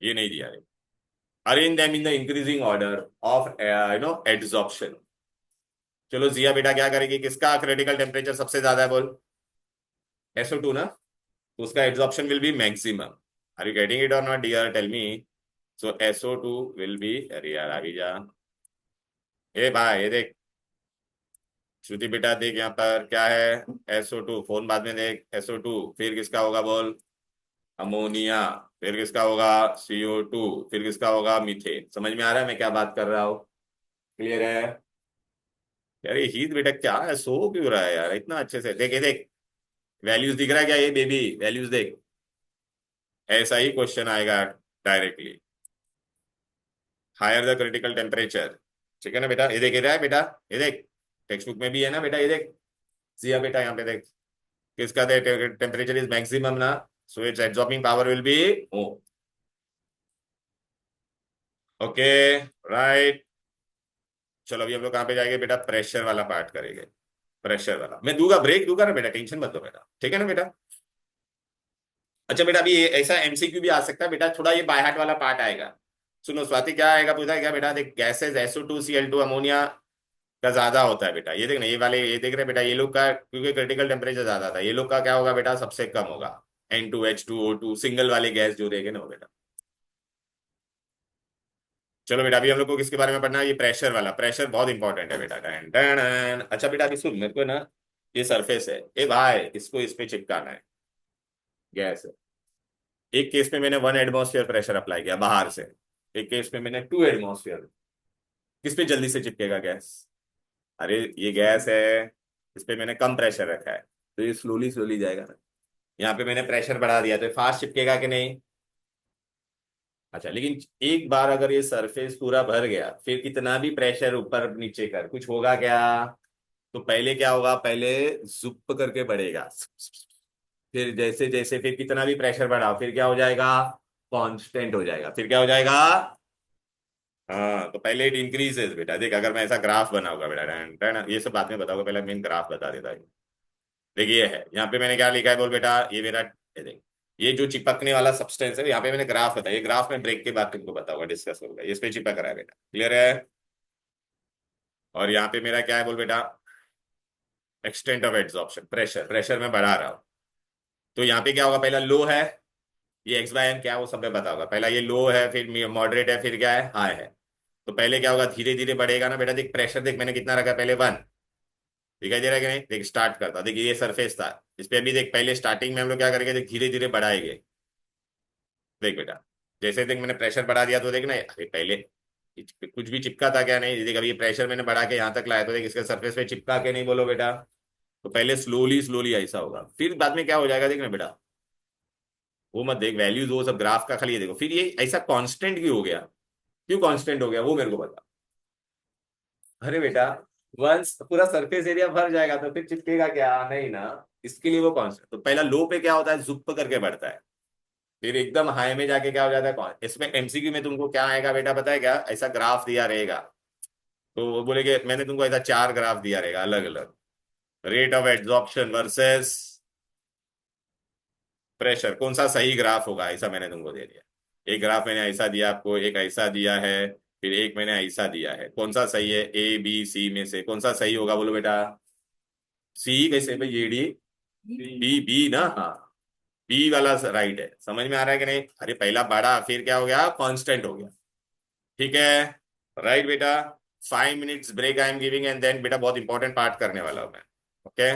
ये नहीं दिया है। Arrange them in the increasing order of adsorption. चलो जिया बेटा क्या करेगी, किसका क्रिटिकल टेम्परेचर सबसे ज्यादा है बोल, SO2 ना, तो उसका adsorption will be maximum. Are you getting it or not dear, tell me. So SO2 will be, अरे यार आ गई जा, ए भाई ये देख, श्रुति बेटा देख यहाँ पर क्या है, SO2, फोन बाद में देख, SO2 फिर किसका होगा बोल, अमोनिया, फिर किसका होगा, CO2, फिर किसका होगा, मीथेन। समझ में आ रहा है मैं क्या बात कर रहा हूँ, क्लियर है। यार ये हीत बेटा क्या है, सो क्यों रहा है यार इतना अच्छे से, देख ये देख, वैल्यूज दिख रहा है क्या, ये बेबी वैल्यूज देख, ऐसा ही क्वेश्चन आएगा directly. Higher the critical temperature, ठीक है ना बेटा, ये देख, ये रहा है बेटा, ये देख, टेक्स्ट बुक में भी है ना बेटा, ये देख सिया बेटा, यहाँ पे देख, किसका टेम्परेचर इज मैक्सिमम ना, so its absorbing power will be ओ। Okay, right. चलो अभी हम लोग कहाँ पे जाएंगे बेटा, प्रेशर वाला पार्ट करेंगे। प्रेशर वाला मैं दूंगा, ब्रेक दूंगा ना बेटा, टेंशन मत लो बेटा, ठीक है ना बेटा। अच्छा बेटा अभी ऐसा एमसीक्यू भी आ सकता है बेटा, थोड़ा ये बाय हार्ट वाला पार्ट आएगा। सुनो स्वाति क्या आएगा, पूछा है क्या बेटा, देख गैसेज SO2 CL2 अमोनिया का ज्यादा होता है बेटा, ये देख ना, ये वाले ये देख रहे बेटा, ये लोग का क्योंकि क्रिटिकल टेम्परेचर ज्यादा था, ये लोग का क्या होगा बेटा, सबसे कम होगा। N2H2O2 सिंगल वाले गैस जो रहेंगे ना वो बेटा। चलो बेटा अभी हम लोग को किसके बारे में पढ़ना है, ये प्रेशर वाला, प्रेशर बहुत इंपॉर्टेंट है बेटा। Done done done. अच्छा बेटा अभी सुन, मेरे को ना ये सरफेस है, ए भाई इसको इस पे चिपकाना है, गैस है। एक केस में मैंने 1 एटमॉस्फेयर प्रेशर अप्लाई किया बाहर से, एक केस में मैंने 2 एटमॉस्फेयर। किस पे जल्दी से चिपकेगा गैस, अरे ये गैस है, इस पे मैंने कम प्रेशर रखा है, तो ये स्लोली स्लोली जाएगा ना। यहाँ पे मैंने प्रेशर बढ़ा दिया तो फास्ट चिपकेगा कि नहीं। अच्छा लेकिन एक बार अगर ये सरफेस पूरा भर गया, फिर कितना भी प्रेशर ऊपर नीचे कर, कुछ होगा क्या। तो पहले क्या होगा, पहले जुप करके बढ़ेगा, फिर जैसे जैसे फिर कितना भी प्रेशर बढ़ाओ फिर क्या हो जाएगा, कांस्टेंट हो जाएगा, फिर क्या हो जाएगा। हाँ तो पहले इट इंक्रीजेस बेटा, देख अगर मैं ऐसा ग्राफ बनाऊंगा बेटा, ये सब बाद में बताऊंगा, पहले मेन ग्राफ बता देता है। देखिए ये है, यहाँ पे मैंने क्या लिखा है बोल बेटा, ये मेरा, ये देख, ये जो चिपकने वाला सब्सटेंस है, यहाँ पे मैंने ग्राफ बताया, ये ग्राफ में ब्रेक के बाद तुमको बताऊंगा, डिस्कस करूंगा, इस पे चिपक रहा है बेटा, क्लियर है। और यहाँ पे मेरा क्या है बोल बेटा, extent of adsorption, pressure, pressure में बढ़ा रहा हूँ। तो यहाँ पे क्या होगा, पहला लो है, ये X/M क्या है वो सब में बताऊंगा, पहला ये लो है, फिर मॉडरेट है, फिर क्या है, हाई है। तो पहले क्या होगा, धीरे धीरे बढ़ेगा ना बेटा। देख प्रेशर देख मैंने कितना रखा है, पहले 1, दिखाई दे रहा है कि नहीं। देख स्टार्ट करता, देख ये सरफेस था, इस पे अभी देख पहले स्टार्टिंग में हम लोग क्या करेंगे, देख धीरे धीरे बढ़ाएंगे। देख बेटा, जैसे देख मैंने प्रेशर बढ़ा दिया तो देख ना, अरे पहले कुछ भी चिपका था क्या, नहीं। देख अभी ये प्रेशर मैंने बढ़ा के यहाँ तक लाया तो देख इसके सरफेस पे चिपका के नहीं, बोलो बेटा। तो पहले स्लोली स्लोली ऐसा होगा, फिर बाद में क्या हो जाएगा, देख ना बेटा। वो मत देख वैल्यूज, वो सब ग्राफ का खाली ये देखो। फिर ये ऐसा कांस्टेंट क्यों हो गया, क्यों कांस्टेंट हो गया वो मेरे को बता। अरे बेटा, वंस पूरा सरफेस एरिया भर जाएगा तो फिर चिपकेगा क्या, नहीं ना। इसके लिए वो कांस्टेंट। तो पहला लो पे क्या होता है, जुप करके बढ़ता है, फिर एकदम हाई में जाके क्या हो जाता है, कौन। इसमें एमसीक्यू में तुमको क्या आएगा बेटा, पता है क्या, ऐसा ग्राफ दिया रहेगा। तो वो बोलेगे मैंने तुमको ऐसा 4 ग्राफ दिया रहेगा अलग अलग, rate of adsorption versus pressure, कौन सा सही ग्राफ होगा, ऐसा मैंने तुमको दे दिया। एक ग्राफ मैंने ऐसा दिया आपको, एक ऐसा दिया है, फिर एक मैंने ऐसा दिया है। कौन सा सही है, ए बी सी में से कौन सा सही होगा, बोलो बेटा। सी कैसे भाई, ये डी, बी बी ना, हाँ। बी वाला राइट है, समझ में आ रहा है कि नहीं। अरे पहला बढ़ा फिर क्या हो गया, कांस्टेंट हो गया। ठीक है, राइट बेटा। 5 minutes break I am giving and then बेटा बहुत इंपॉर्टेंट पार्ट करने वाला हूं मैं। ओके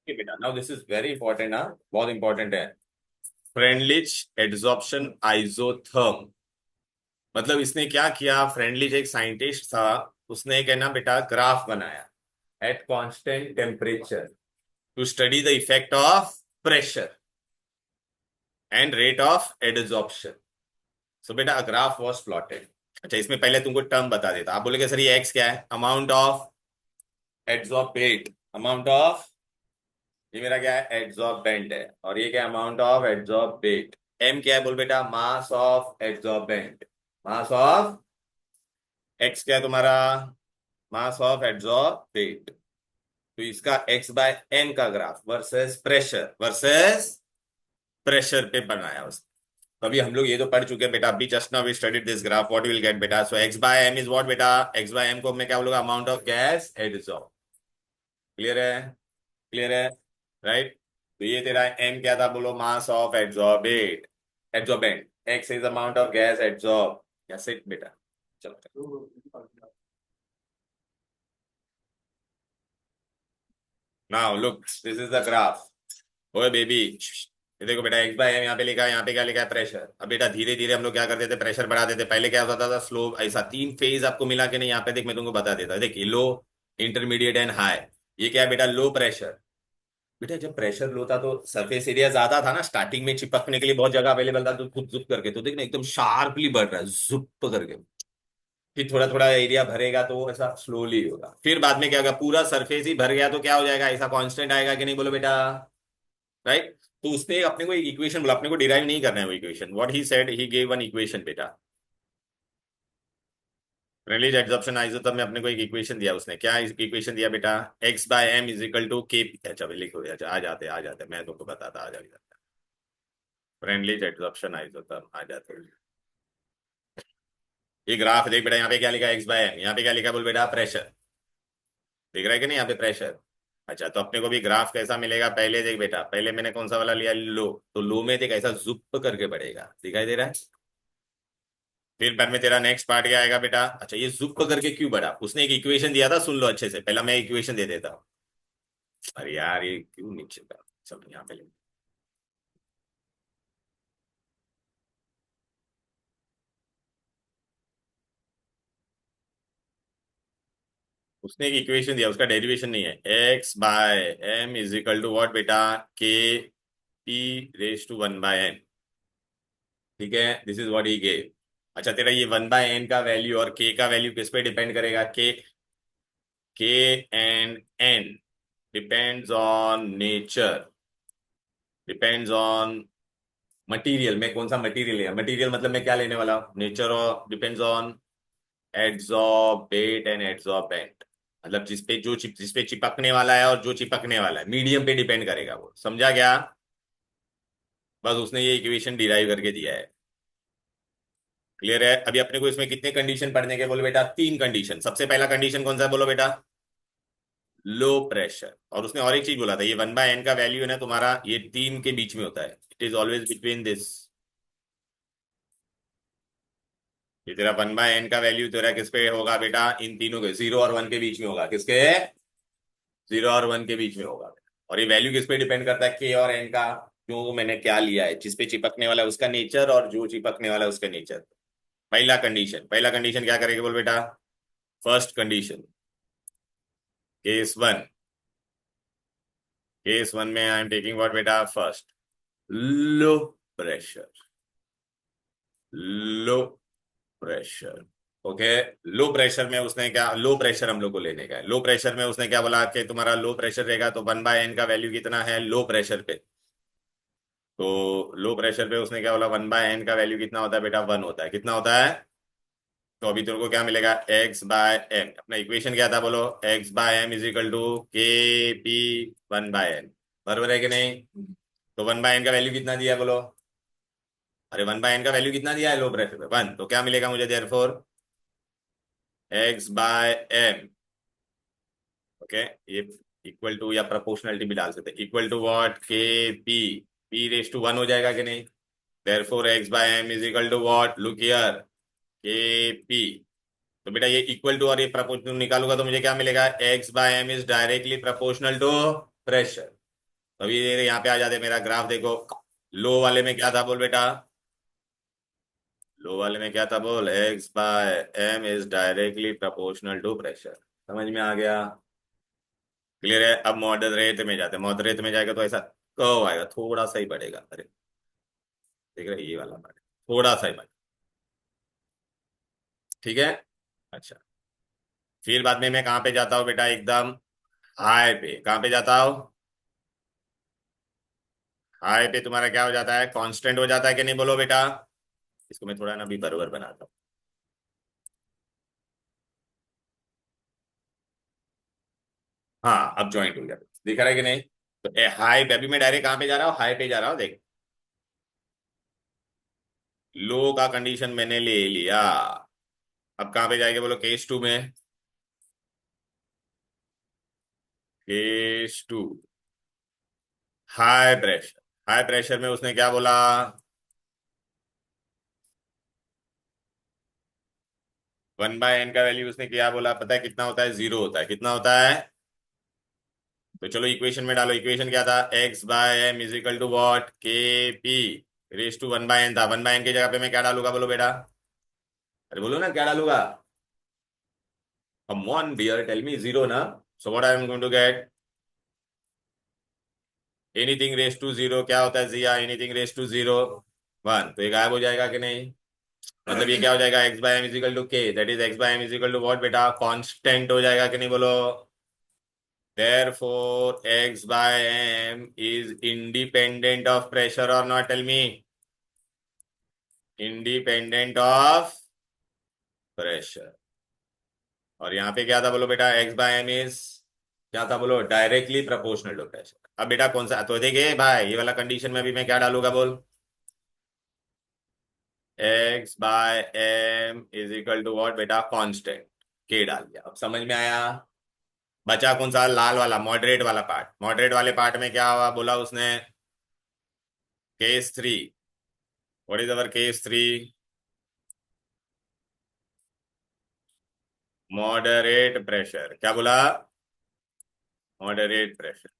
बेटा, now this is very important, ना बहुत इंपॉर्टेंट है। फ्रेंडलिच एड्सॉर्प्शन आइसोथर्म, मतलब इसने क्या किया, फ्रेंडलिच एक साइंटिस्ट था, उसने एक है ना बेटा ग्राफ बनाया at constant temperature to study the effect of pressure and rate of adsorption. So बेटा अ ग्राफ वाज प्लॉटेड। अच्छा इसमें पहले तुमको टर्म बता देता, आप बोलेगे सर ये एक्स क्या है, amount of adsorbate, amount of, ये मेरा क्या है एड्सॉर्बेंट है, और ये क्या अमाउंट ऑफ एड्सॉर्बेट। एम क्या है बोल बेटा, mass of adsorbent, mass of, x क्या है तुम्हारा, मास ऑफ एड्सॉर्बेट। तो इसका एक्स बाय एन का graph versus pressure, versus pressure पे बनाया उसने। तो अभी हम लोग ये तो पढ़ चुके हैं बेटा, अभी just now we studied this graph, what will get बेटा। So X by M is what बेटा, एक्स बाय एम को मैं क्या बोलूंगा, amount of gas adsorb. Clear है, क्लियर है, राइट। तो ये तेरा एम क्या था बोलो, mass of adsorbate, adsorbent, X is amount of gas adsorb. Yes it बेटा, चलो। Now look this is the graph, ओए बेबी, ये देखो बेटा एक्स बाय एम यहाँ पे लिखा है, यहाँ पे क्या लिखा है प्रेशर। अब बेटा धीरे धीरे हम लोग क्या करते थे, प्रेशर बढ़ा देते। पहले क्या होता था, स्लो ऐसा 3 फेज आपको मिला के नहीं, यहाँ पे देख मैं तुमको बता देता, देखिए लो, इंटरमीडिएट एंड हाई। ये क्या है बेटा, लो प्रेशर। बेटा जब प्रेशर लो था तो सरफेस एरिया ज्यादा था ना, स्टार्टिंग में चिपकने के लिए बहुत जगह अवेलेबल था, तो खुद जुप करके तो देखना एकदम शार्पली बढ़ रहा है, जुप करके। फिर थोड़ा थोड़ा एरिया भरेगा तो ऐसा स्लोली होगा, फिर बाद में क्या होगा, पूरा सरफेस ही भर गया तो क्या हो जाएगा, ऐसा कांस्टेंट आएगा कि नहीं, बोलो बेटा, राइट। तो उसने अपने को एक इक्वेशन बोला, अपने को डिराइव नहीं करना है वो equation. What he said, he gave one equation बेटा, रिलीज एड्सॉर्प्शन आइसोथर्म में अपने को एक इक्वेशन दिया उसने। क्या इक्वेशन दिया बेटा, X by M is equal to K. अच्छा लिखो, अच्छा आ जाते मैं तुमको बताता, आ जाएगा। फ्रेंडली एड्सॉर्प्शन आइसोथर्म आ जाते। ये ग्राफ देख बेटा, यहाँ पे क्या लिखा है, एक्स बाय एम, यहाँ पे क्या लिखा है बोल बेटा, प्रेशर। दिख रहा है कि नहीं यहाँ पे प्रेशर। अच्छा तो अपने को भी ग्राफ कैसा मिलेगा, पहले देख बेटा, पहले मैंने कौन सा वाला लिया, लो। तो लो में देख ऐसा जुप करके बढ़ेगा, दिखाई दे रहा है। फिर बाद में तेरा नेक्स्ट पार्ट क्या आएगा बेटा, अच्छा ये जुप करके क्यों बढ़ा, उसने एक इक्वेशन दिया था, सुन लो अच्छे से, पहला मैं इक्वेशन दे देता हूँ। अरे यार ये क्यों नीचे का, चलो यहाँ पे ले। उसने एक इक्वेशन दिया, उसका डेरिवेशन नहीं है। X by M is equal to what बेटा, K P raise to 1/n। ठीक है, this is what he gave. अच्छा तेरा ये 1/n का वैल्यू और के का वैल्यू किस पे डिपेंड करेगा, K and N depends on nature, depends on material में, कौन सा मटेरियल है, मटेरियल मतलब मैं क्या लेने वाला हूँ, नेचर, और depends on adsorbate and adsorbent, मतलब जिस पे चिपकने वाला है और जो चिपकने वाला है, मीडियम पे डिपेंड करेगा वो, समझा क्या। बस उसने ये इक्वेशन डिराइव करके दिया है। क्लियर है। अभी अपने को इसमें कितने कंडीशन पढ़ने के, बोलो बेटा 3 कंडीशन। सबसे पहला कंडीशन कौन सा है, बोलो बेटा, लो प्रेशर। और उसने और एक चीज बोला था, ये 1/n का वैल्यू है ना तुम्हारा, ये 3 के बीच में होता है, it is always between this. ये तेरा 1/n का वैल्यू तेरा किस पे होगा बेटा, इन तीनों के 0 और 1 के बीच में होगा, किसके, 0 और 1 के बीच में होगा। और ये वैल्यू किस पे डिपेंड करता है, k और n का, क्यों मैंने क्या लिया है, जिस पे चिपकने वाला है उसका नेचर और जो चिपकने वाला है उसका नेचर। पहला कंडीशन क्या करेगा बोल बेटा, फर्स्ट कंडीशन, केस 1, केस 1 में आई एम टेकिंग व्हाट बेटा, first low pressure, low pressure, okay. Low pressure में उसने क्या, लो प्रेशर हम लोग को लेने का है, लो प्रेशर में उसने क्या बोला कि तुम्हारा लो प्रेशर रहेगा तो 1/n का वैल्यू कितना है लो प्रेशर पे, तो लो प्रेशर पे उसने क्या बोला 1/n का वैल्यू कितना होता है बेटा, 1 होता है, कितना होता है। तो अभी तेरे को क्या मिलेगा, x/m, अपना इक्वेशन क्या था बोलो, x/m is equal to k p 1/n, बराबर है कि नहीं। तो 1/n का वैल्यू कितना दिया है बोलो, अरे 1/n का वैल्यू कितना दिया है लो प्रेशर पे, 1, तो क्या मिलेगा मुझे देयरफॉर x/m, ओके, ये इक्वल टू या प्रोपोर्शनलिटी भी डाल सकते हैं, equal to what, K P raise to 1 हो जाएगा कि नहीं। Therefore x/m is equal to what, look here, K P. तो बेटा ये इक्वल टू और ये प्रपोर्शनल निकालूंगा तो मुझे क्या मिलेगा, x/m is directly proportional to pressure. अभी ये यहाँ पे आ जाते, मेरा ग्राफ देखो, लो वाले में क्या था बोल बेटा, लो वाले में क्या था बोल, x/m is directly proportional to pressure, समझ में आ गया, क्लियर है। अब मॉडरेट में जाते हैं, मॉडरेट में जाएगा तो ऐसा कर्व आएगा, थोड़ा सा ही बढ़ेगा, अरे देख रहे ये वाला पार्ट थोड़ा सा ही बढ़ेगा, ठीक है। अच्छा, फिर बाद में मैं कहाँ पे जाता हूँ बेटा, एकदम हाई पे, कहाँ पे जाता हूँ, हाई पे तुम्हारा क्या हो जाता है, कांस्टेंट हो जाता है कि नहीं बोलो बेटा। इसको मैं थोड़ा ना भी बराबर बनाता हूँ, हाँ अब ज्वाइंट हो गया, दिख रहा है कि नहीं। तो हाई पे, अभी मैं डायरेक्ट कहाँ पे जा रहा हूँ, हाई पे जा रहा हूँ, देख लो का कंडीशन मैंने ले लिया, अब कहाँ पे जाएंगे बोलो, केस 2 में, case 2 high pressure, high pressure में उसने क्या बोला, 1/n का वैल्यू उसने क्या बोला पता है कितना होता है, 0 होता है, कितना होता है। तो चलो इक्वेशन में डालो, इक्वेशन क्या था, x/m is equal to what, K P raise to 1/n था, 1/n की जगह पे मैं क्या डालूंगा बोलो बेटा, अरे बोलो ना क्या डालूंगा, come on dear tell me, 0 ना, so what I am going to get, anything raise to 0 क्या होता है जिया, एनीथिंग रेस टू 0 1, तो ये गायब हो जाएगा कि नहीं, मतलब ये क्या हो जाएगा, x/m is equal to K, that is x/m is equal to what बेटा, कांस्टेंट हो जाएगा कि नहीं बोलो। Therefore, x by m is independent of pressure or not? Tell me. Independent of pressure. और यहाँ पे क्या था बोलो बेटा, x by m is क्या था बोलो, डायरेक्टली प्रोपोर्शनल टू प्रेशर। अब बेटा कौन सा, तो देखिए भाई ये वाला कंडीशन में भी मैं क्या डालूंगा बोल, x by m is equal to what बेटा, कांस्टेंट, के डाल दिया। अब समझ में आया, बचा कौन सा, लाल वाला मॉडरेट वाला पार्ट, मॉडरेट वाले पार्ट में क्या हुआ बोला उसने, case 3, what is our case 3, moderate pressure, क्या बोला, मॉडरेट प्रेशर।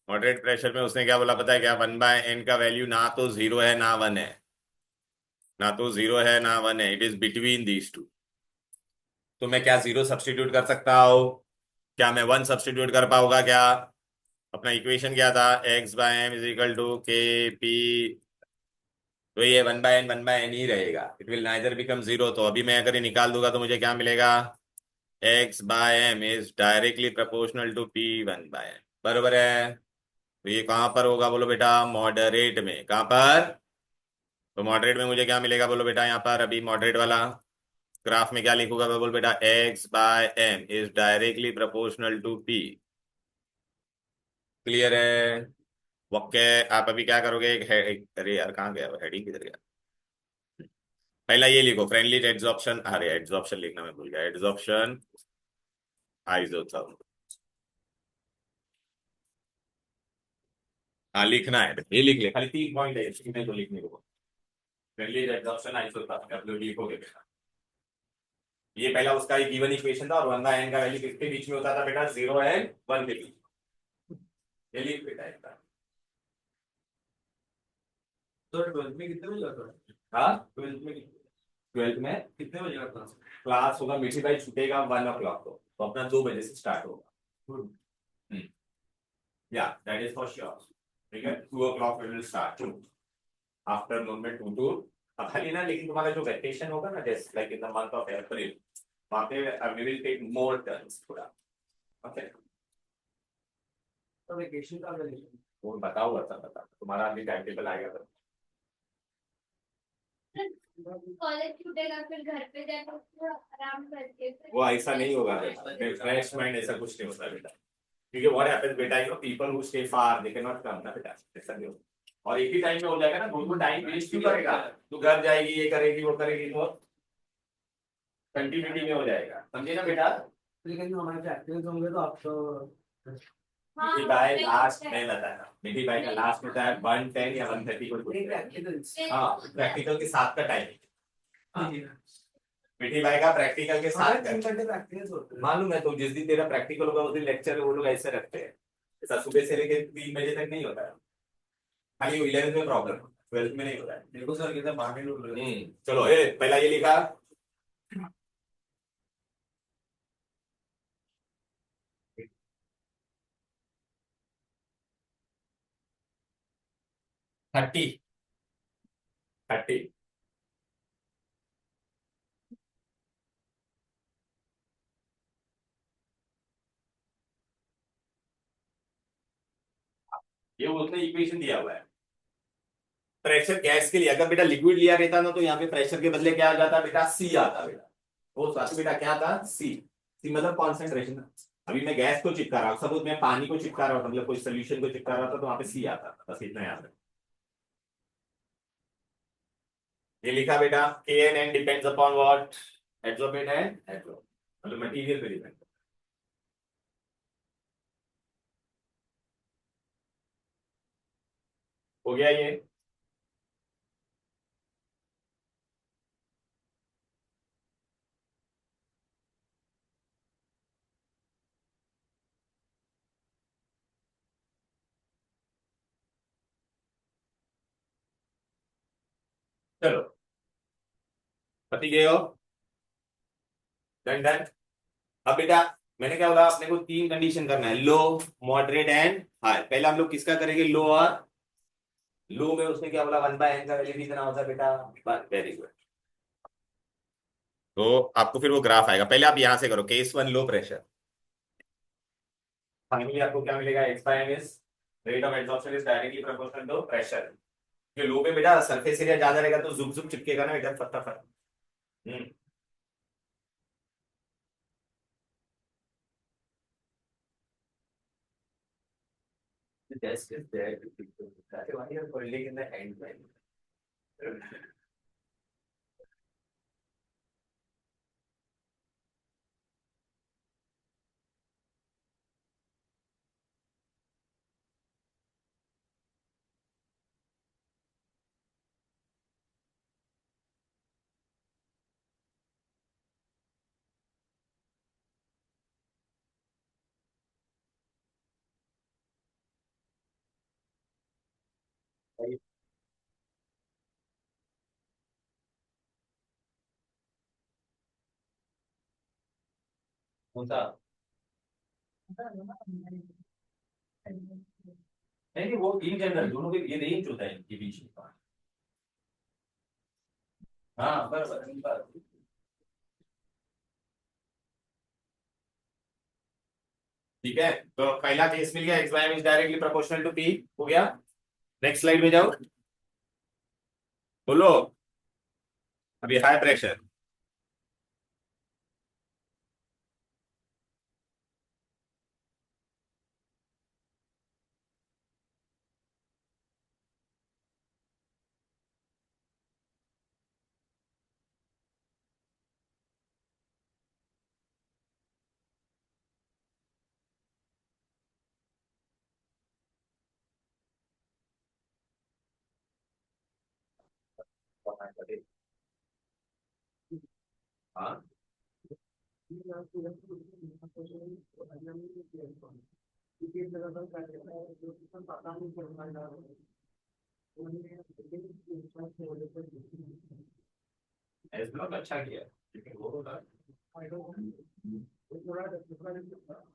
मॉडरेट प्रेशर में उसने क्या बोला पता है क्या, 1/n का वैल्यू ना तो 0 है ना 1 है, ना तो 0 है ना 1 है, it is between these two. तो मैं क्या 0 सब्सटीट्यूट कर सकता हूँ, क्या मैं 1 सब्सटीट्यूट कर पाऊंगा क्या, अपना इक्वेशन क्या था, x/m इज इक्वल टू के पी, तो ये 1/n ही रहेगा, इट विल नाइदर बिकम 0, तो अभी मैं अगर ये निकाल दूंगा तो मुझे क्या मिलेगा, x/m is directly proportional to p 1/n, बरोबर है। तो ये कहां पर होगा बोलो बेटा, मॉडरेट में, कहां पर, तो मॉडरेट में मुझे क्या मिलेगा बोलो बेटा, यहाँ पर अभी मॉडरेट वाला ग्राफ में क्या लिखूंगा मैं बोल बेटा, x/m is directly proportional to p, clear है। ओके, आप अभी क्या करोगे, अरे यार कहाँ गया हेडिंग, किधर गया, पहला ये लिखो, फ्रेंडली एड्सॉर्प्शन, अरे एड्सॉर्प्शन लिखना मैं भूल गया, एड्सॉर्प्शन आइसोथर्म, हाँ लिखना है, ये लिख ले, खाली 3 पॉइंट है इसमें तो लिखने को, फ्रेंडली एड्सॉर्प्शन आइसोथर्म आप लोग लिखोगे बेटा, ये पहला उसका एक गिवन इक्वेशन था और 1/n का वैल्यू किसके बीच में होता था बेटा, 0 एंड 1 के बीच। ये लिख बेटा इसका। तो 12th में कितने बजे जाता है? हाँ, 12th में 12th में कितने बजे का क्लास? क्लास होगा, मीठी भाई छूटेगा 1 o'clock को, तो अपना 2 बजे से स्टार्ट होगा। या दैट इज फॉर श्योर। ठीक है, 2 o'clock विल स्टार्ट आफ्टरनून में 2 to। अब खाली ना, लेकिन तुम्हारा जो वैकेशन होगा ना, जैसे like in the month of April, वहां पे we will take more turns थोड़ा। ओके, तो वेकेशन का वेकेशन वो बताओ, बता तुम्हारा अभी टाइम टेबल आएगा तो। कॉलेज छूटेगा फिर घर पे जाकर पूरा आराम करके वो ऐसा नहीं होगा बेटा, फ्रेश माइंड ऐसा कुछ नहीं होता बेटा, क्योंकि व्हाट हैपेंस बेटा, you know people who stay far they can not come ना बेटा, ऐसा नहीं होता। और एक ही टाइम में हो जाएगा ना, दोनों टाइम वेस्ट क्यों करेगा, तू घर जाएगी, ये करेगी, वो करेगी, तो कंटिन्यूटी में हो जाएगा, समझे ना बेटा। लेकिन हमारे प्रैक्टिस होंगे तो आप तो मिठी भाई लास्ट में बताना, मिठी भाई का लास्ट होता है 1:10 या 1:30 को। प्रैक्टिकल्स हाँ, प्रैक्टिकल के साथ का टाइम। मिठी भाई का प्रैक्टिकल के साथ का 3 घंटे प्रैक्टिस होते हैं। मालूम है, तो जिस दिन तेरा प्रैक्टिकल होगा उस दिन लेक्चर वो लोग ऐसे रखते हैं, ऐसा सुबह से लेके 3 बजे तक नहीं होता है। खाली 11th में प्रॉब्लम, 12th में नहीं होता है। मेरे को सर कहता है मार्केट उड़ रहे हैं। चलो, पहला ये लिखा, थर्टी 30। ये उसने इक्वेशन दिया हुआ है प्रेशर गैस के लिए। अगर बेटा लिक्विड लिया रहता ना, तो यहाँ पे प्रेशर के बदले क्या आ जाता बेटा, सी आता बेटा। वो साथ बेटा क्या था, सी। सी मतलब कॉन्सेंट्रेशन। अभी मैं गैस को चिपका रहा हूँ, सपोज मैं पानी को चिपका रहा हूँ, मतलब कोई सोल्यूशन को चिपका रहा था, तो वहां पे सी आता था, बस इतना याद है। ये लिखा बेटा, K and N depends upon what, absorbent and absorb, मतलब मटेरियल पे डिपेंड। हो गया ये। चलो, पति गए हो, डन डन। अब बेटा मैंने क्या बोला, अपने को 3 कंडीशन करना है, लो, मॉडरेट एंड हाई। पहले हम लोग किसका करेंगे, लो। और लो में उसने क्या बोला, 1/n का वैल्यू कितना होता है बेटा, वेरी गुड। तो आपको फिर वो ग्राफ आएगा, पहले आप यहां से करो, केस 1 लो प्रेशर। फाइनली आपको क्या मिलेगा, x/m is rate of absorption is directly proportional to pressure. ये लो में बेटा सरफेस एरिया ज्यादा रहेगा तो जुक जुक चिपकेगा ना बेटा, फटाफट। हम्म The desk is there to people. That's why you're holding in the hand. कौन सा, नहीं नहीं, वो इन जनरल दोनों के ये रेंज होता है इनके बीच में। हाँ बराबर। ठीक है, तो पहला केस मिल गया, x/m is directly proportional to p। हो गया, नेक्स्ट स्लाइड में जाओ, बोलो। अभी हाई प्रेशर, हाँ एस ब्लॉक अच्छा किया, लेकिन वो होता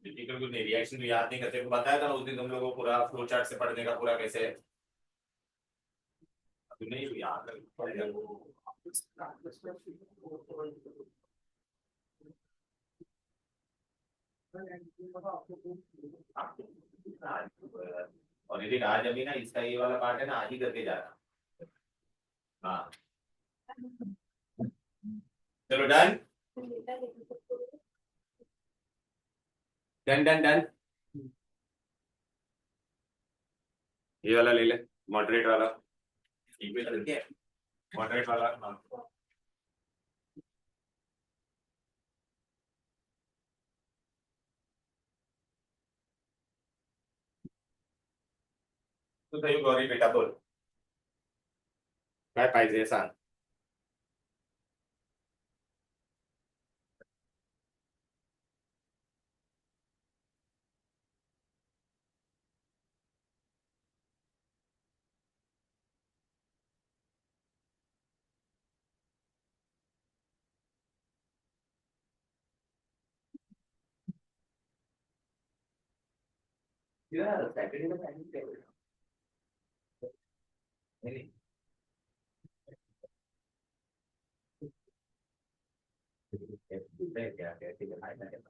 टिपिकल कुछ नहीं, रिएक्शन तो याद नहीं करते, बताया था ना उस दिन तुम लोगों को पूरा फ्लो चार्ट से पढ़ने का पूरा कैसे है, तो नहीं याद पड़ेगा। और यदि आज अभी ना इसका ये वाला पार्ट है ना, आज ही करके जाना। हाँ चलो डन डन डन डन। ये वाला ले ले, मॉडरेट वाला, मॉडरेट वाला। हाँ। तो सही गौरी बेटा बोल, काय पाहिजे सांग। सैटरडे का टाइमिंग क्या है? नहीं नहीं क्या क्या ठीक है, फायदा है।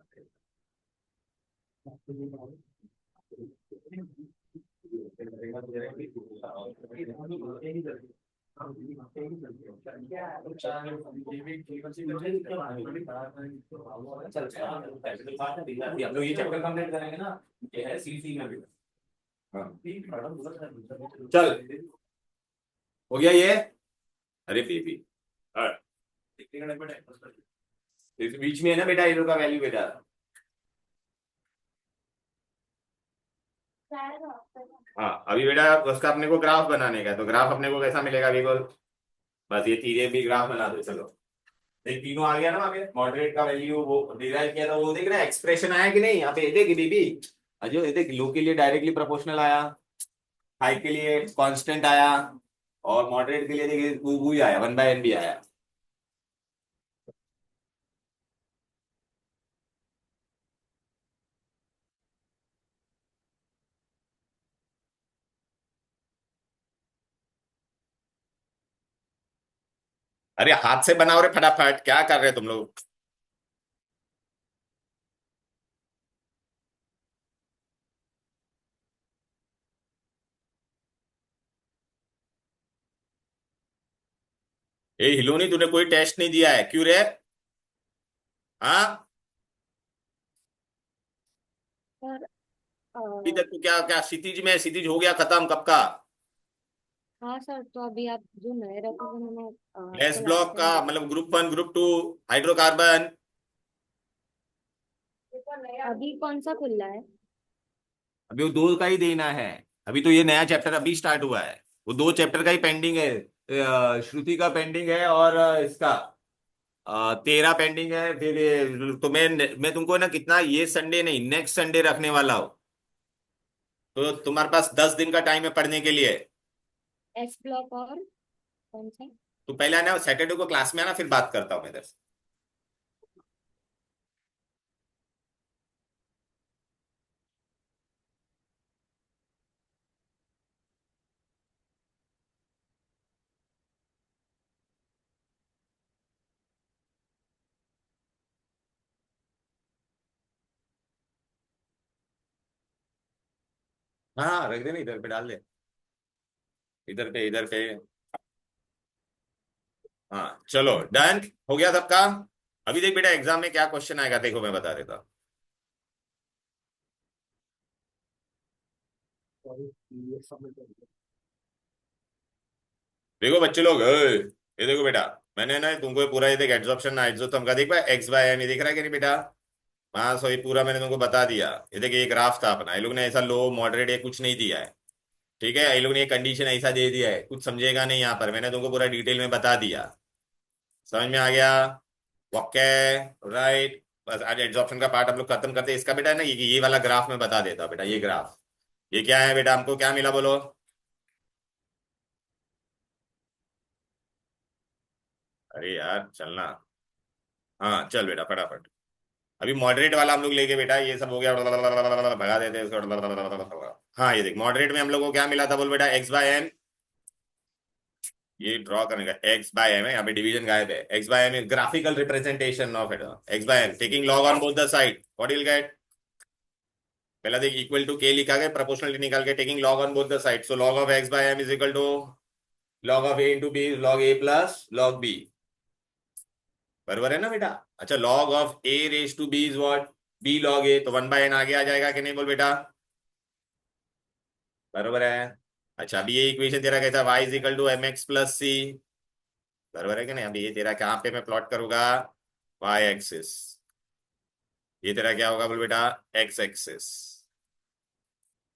हम लोग ये चैप्टर कंप्लीट करेंगे ना, ये है सीसी में भी। हाँ चल हो गया ये, अरे पीपी इस बीच में है ना बेटा, ये लोग का वैल्यू बेटा। हाँ अभी बेटा उसका अपने को ग्राफ बनाने का, तो ग्राफ अपने को कैसा मिलेगा बिल्कुल, बस ये तीनों भी ग्राफ बना दो। चलो देख तीनों आ गया ना, आगे मॉडरेट का वैल्यू वो डिराइव किया था, वो देख रहा है एक्सप्रेशन आया कि नहीं यहाँ पे, देख बीबी अजय, ये देख लो के लिए डायरेक्टली प्रोपोर्शनल आया, हाई के लिए कांस्टेंट आया, और मॉडरेट के लिए देखिए वो ही आया, 1/n भी आया। अरे हाथ से बनाओ रे फटाफट, क्या कर रहे हो तुम लोग। ए हिलोनी तूने कोई टेस्ट नहीं दिया है क्यों रे। हाँ सर अभी तक तो क्या क्या क्षितिज में, क्षितिज हो गया खत्म कब का। हाँ सर, तो अभी आप जो नए रखे थे मैंने एस आपको ब्लॉक लास्ट का टाइम दिया। मतलब ग्रुप 1 ग्रुप 2 हाइड्रोकार्बन। अभी कौन सा खुला है? अभी वो दो का ही देना है, अभी तो ये नया चैप्टर अभी स्टार्ट हुआ है, वो दो चैप्टर का ही पेंडिंग है। श्रुति का पेंडिंग है, और इसका 13 पेंडिंग है। फिर तो मैं तुमको ना कितना, ये संडे नहीं नेक्स्ट संडे रखने वाला हूँ, तो तुम्हारे पास 10 दिन का टाइम है पढ़ने के लिए। एस ब्लॉक और कौन सा? तो पहले आना, सैटरडे को क्लास में आना, फिर बात करता हूँ मैं इधर से। हाँ रख देना, इधर पे डाल दे, इधर पे इधर पे। हाँ चलो डन हो गया सबका। अभी देख बेटा एग्जाम में क्या क्वेश्चन आएगा, देखो मैं बता देता हूँ। देखो बच्चे लोग, ये देखो बेटा, मैंने ना तुमको पूरा ये देख एड्सॉर्प्शन ना एड्सॉर्प्शन का देख पाया, एक्स बाय एम, ये दिख रहा है कि नहीं बेटा। हाँ सो ये पूरा मैंने तुमको बता दिया। ये देखिए ये ग्राफ था अपना, ये लोग ने ऐसा लो मॉडरेट ये कुछ नहीं दिया है, ठीक है, ये लोग ने ये कंडीशन ऐसा दे दिया है, कुछ समझेगा नहीं यहाँ पर, मैंने तुमको पूरा डिटेल में बता दिया। समझ में आ गया, ओके राइट। बस आज एड्सॉर्प्शन का पार्ट हम लोग खत्म करते हैं। इसका बेटा है ना, ये वाला ग्राफ मैं बता देता हूँ बेटा। ये ग्राफ, ये क्या है बेटा, हमको क्या मिला बोलो? अरे यार चलना। हाँ चल बेटा फटाफट। अभी मॉडरेट वाला हम लोग लेके बेटा, ये सब हो गया, भगा देते हैं इसको। हाँ ये देख, मॉडरेट में हम लोग को क्या मिला था बोल बेटा, एक्स बाय एम। ये ड्रॉ करने का, एक्स बाय एम है, यहाँ पे डिवीजन गायब है। X by M is graphical representation of it. X by M taking log on both the side, what will get? पहला देख, इक्वल टू के लिखा गया, प्रोपोर्शनलिटी निकाल के taking log on both the side, so log of X by M is equal to log of A into B, log A plus log B. बराबर है ना बेटा? अच्छा, log of A raise to B is what? B log A, तो one bye N आगे आ जाएगा कि नहीं बोल बेटा? बराबर है। अच्छा अभी ये इक्वेशन तेरा कैसा, y is equal to M X plus C. बराबर है कि नहीं? अभी ये तेरा कहाँ पे मैं प्लॉट करूंगा, y एक्सिस। ये तेरा क्या होगा बोल बेटा, x एक्सिस।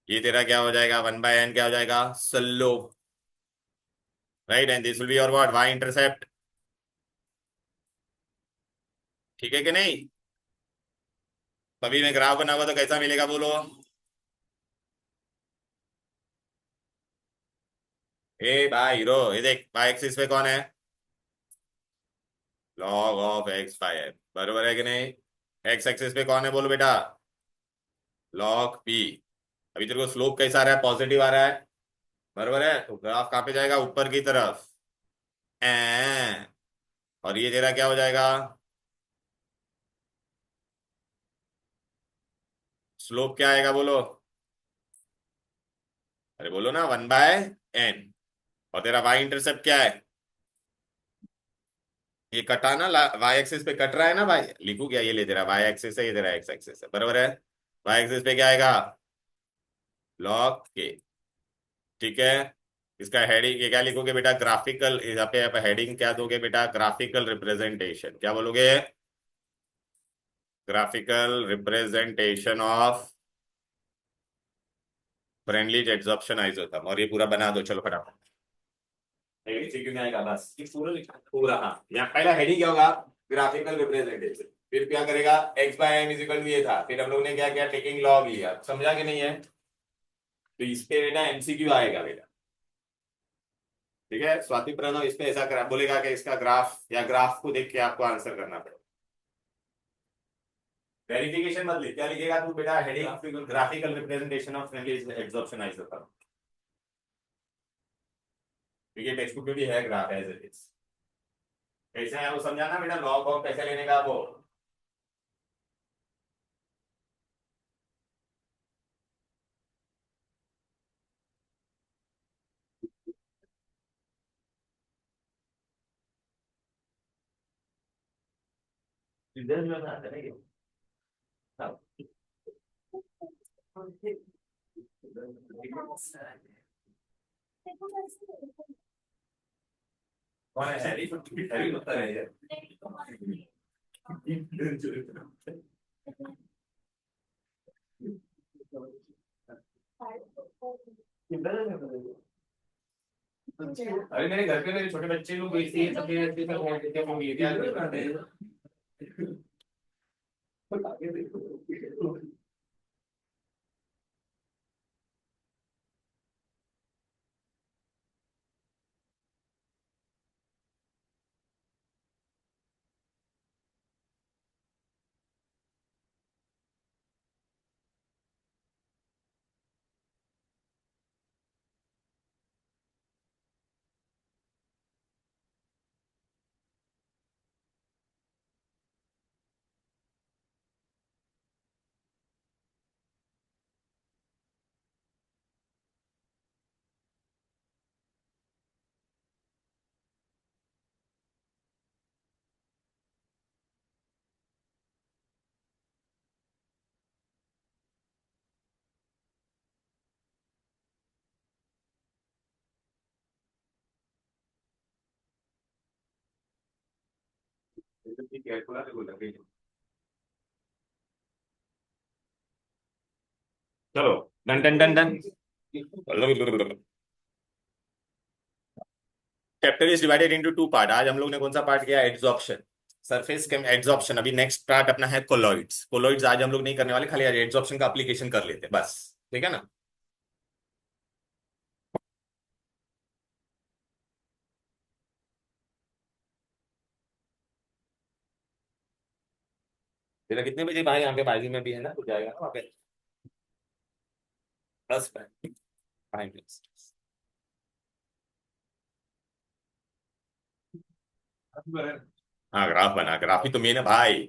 ये तेरा क्या हो जाएगा, वन बाय एन क्या हो जाएगा, slope. Right, and this will be your what, y intercept. ठीक है कि नहीं? तभी मैं ग्राफ बनाऊंगा तो कैसा मिलेगा बोलो? ए भाई हीरो, ये देख y एक्सिस पे कौन है, log of X by N. बराबर है कि नहीं? x एक्सिस पे कौन है बोलो बेटा, लॉग p। अभी तेरे को स्लोप कैसा आ रहा है, पॉजिटिव आ रहा है। बराबर है, तो ग्राफ कहाँ पे जाएगा, ऊपर की तरफ। ए, और ये तेरा क्या हो जाएगा, स्लोप क्या आएगा बोलो? अरे बोलो ना, वन बाय एन। और तेरा वाई इंटरसेप्ट क्या है, ये कटा ना, वाई एक्सिस पे कट रहा है ना भाई, लिखू क्या, ये ले तेरा वाई एक्सिस है, ये तेरा एक्स एक्सिस है। बराबर है, वाई एक्सिस पे क्या आएगा, लॉग के। ठीक है, इसका हेडिंग ये क्या लिखोगे बेटा, ग्राफिकल, यहाँ पे आप हेडिंग क्या दोगे बेटा, ग्राफिकल रिप्रेजेंटेशन। क्या बोलोगे, graphical representation of friendly adsorption isotherm. और ये पूरा बना दो, चलो फटाफट। एमसीक्यू में आएगा बस, ये पूरा लिखा पूरा। हाँ, यहाँ पहला हेडिंग क्या होगा, ग्राफिकल रिप्रेजेंटेशन। फिर क्या करेगा, X by M is equal to ये था, फिर हम लोग ने क्या किया, टेकिंग लॉग लिया। समझा कि नहीं है? तो इस पे बेटा एमसीक्यू आएगा बेटा। ठीक है, स्वाति प्रणव इस पे ऐसा बोलेगा कि इसका ग्राफ या ग्राफ को देख के आपको आंसर करना पड़ेगा। वेरिफिकेशन मत लिख, क्या लिखेगा तू बेटा, heading graphical representation of friendly adsorption isotherm. क्योंकि टेक्स्ट बुक में भी है ग्राफ एज इट इज। कैसे है वो समझाना बेटा, लॉग ऑफ कैसे लेने का वो। इधर जो है करेंगे। हाँ। कौन है हैरी, हैरी होता है ये। अरे मेरे घर पे मेरे छोटे बच्चे लोग ऐसे ही सब ऐसे सब है, जैसे वो ये क्या करते हैं। चलो done done done done. Chapter is divided into two part. आज हम लोग ने कौन सा पार्ट किया, एड्सॉर्प्शन। सरफेस के एड्सॉर्प्शन। अभी नेक्स्ट पार्ट अपना है कोलॉइड्स। कोलॉइड्स आज हम लोग नहीं करने वाले, खाली आज एड्सॉर्प्शन का एप्लीकेशन कर लेते हैं बस, ठीक है ना। तेरा कितने बजे भाई, यहाँ पे बाजू में भी है ना, तो जाएगा ना वहाँ पे। बस 5 मिनट्स। हाँ ग्राफ बना, ग्राफ ही तो मेन है भाई।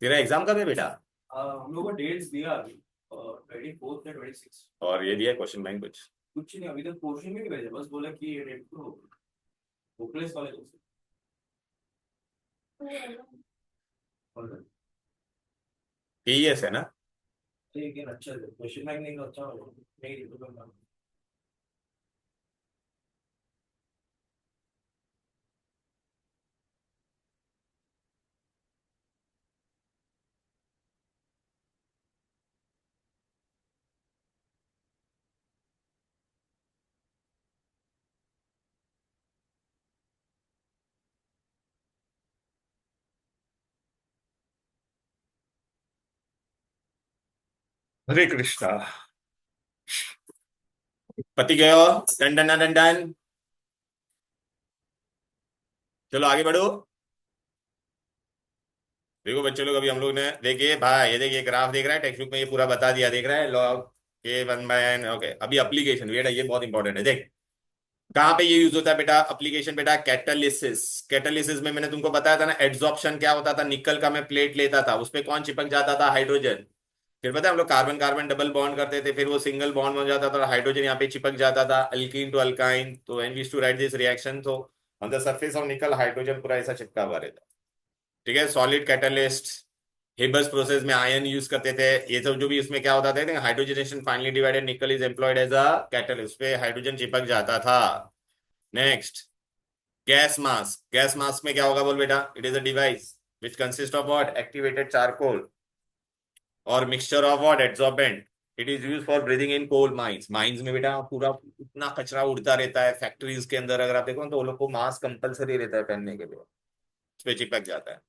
तेरा एग्जाम कब है बेटा? हम लोग को डेट्स दिया अभी 24 या 26। और ये दिया क्वेश्चन बैंक कुछ? कुछ नहीं, अभी तक पोर्शन भी नहीं भेजा, बस बोला कि ये डेट को होपलेस वाले को TES है ना? ठीक है। अच्छा क्वेश्चन बैंक नहीं तो अच्छा होगा, नहीं तो करना। हरे कृष्णा। पति गयो। Done done done done. चलो आगे बढ़ो। देखो बच्चे लोग, अभी हम लोग ने देखिए भाई, ये देखिए ग्राफ देख रहा है, टेक्स्ट बुक में ये पूरा बता दिया, देख रहा है लॉग के 1/n। ओके, अभी अप्लीकेशन बेटा ये बहुत इंपॉर्टेंट है। देख कहाँ पे ये यूज होता है बेटा अप्लीकेशन, बेटा कैटालिसिस। कैटालिसिस में मैंने तुमको बताया था ना, एड्सॉर्प्शन क्या होता था, निकल का मैं प्लेट लेता था, उस पर कौन चिपक जाता था, हाइड्रोजन। फिर पता है हम लोग कार्बन कार्बन डबल बॉन्ड करते थे, फिर वो सिंगल बॉन्ड बन जाता था और हाइड्रोजन यहाँ पे चिपक जाता था, अल्कीन टू अल्काइन। तो when we used to write this reaction, तो on the surface of nickel hydrogen पूरा ऐसा चिपका हुआ रहता। ठीक है, सॉलिड कैटलिस्ट। हेबर्स प्रोसेस में आयन यूज करते थे। ये सब जो भी इसमें क्या होता था, hydrogenation finely divided nickel is employed as a catalyst, पे हाइड्रोजन चिपक जाता था। Next, gas mask. Gas mask में क्या होगा बोल बेटा, it is a device which consist of what, activated charcoal और mixture of what, adsorbent. It is use for breathing in coal mines. Mines में बेटा पूरा इतना कचरा उड़ता रहता है फैक्ट्रीज के अंदर, अगर आप देखो तो वो लोग को मास्क कंपलसरी रहता है पहनने के लिए, उस पर चिपक जाता है।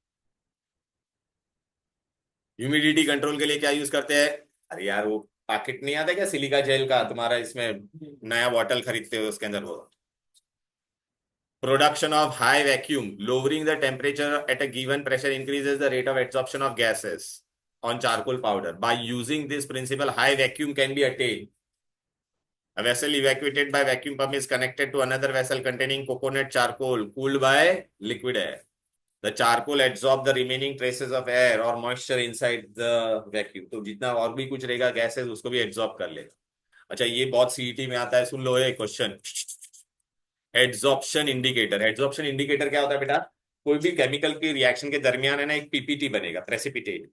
ह्यूमिडिटी कंट्रोल के लिए क्या यूज करते हैं? अरे यार वो पैकेट नहीं आता क्या सिलिका जेल का तुम्हारा, इसमें नया बॉटल खरीदते हो उसके अंदर वो। Production of high vacuum, lowering the temperature at a given pressure increases the rate of absorption of gases on charcoal powder. By using this principle, high vacuum can be attained. A vessel evacuated by vacuum pump is connected to another vessel containing coconut charcoal cooled by liquid air. The charcoal absorb the remaining traces of air or moisture inside the vacuum. तो जितना और भी कुछ रहेगा gases उसको भी absorb कर लेगा। अच्छा ये बहुत सीईटी में आता है, सुन लो ये question. Adsorption indicator. Adsorption indicator क्या होता है बेटा, कोई भी केमिकल की रिएक्शन के दरमियान है ना एक पीपीटी बनेगा, प्रेसिपिटेट।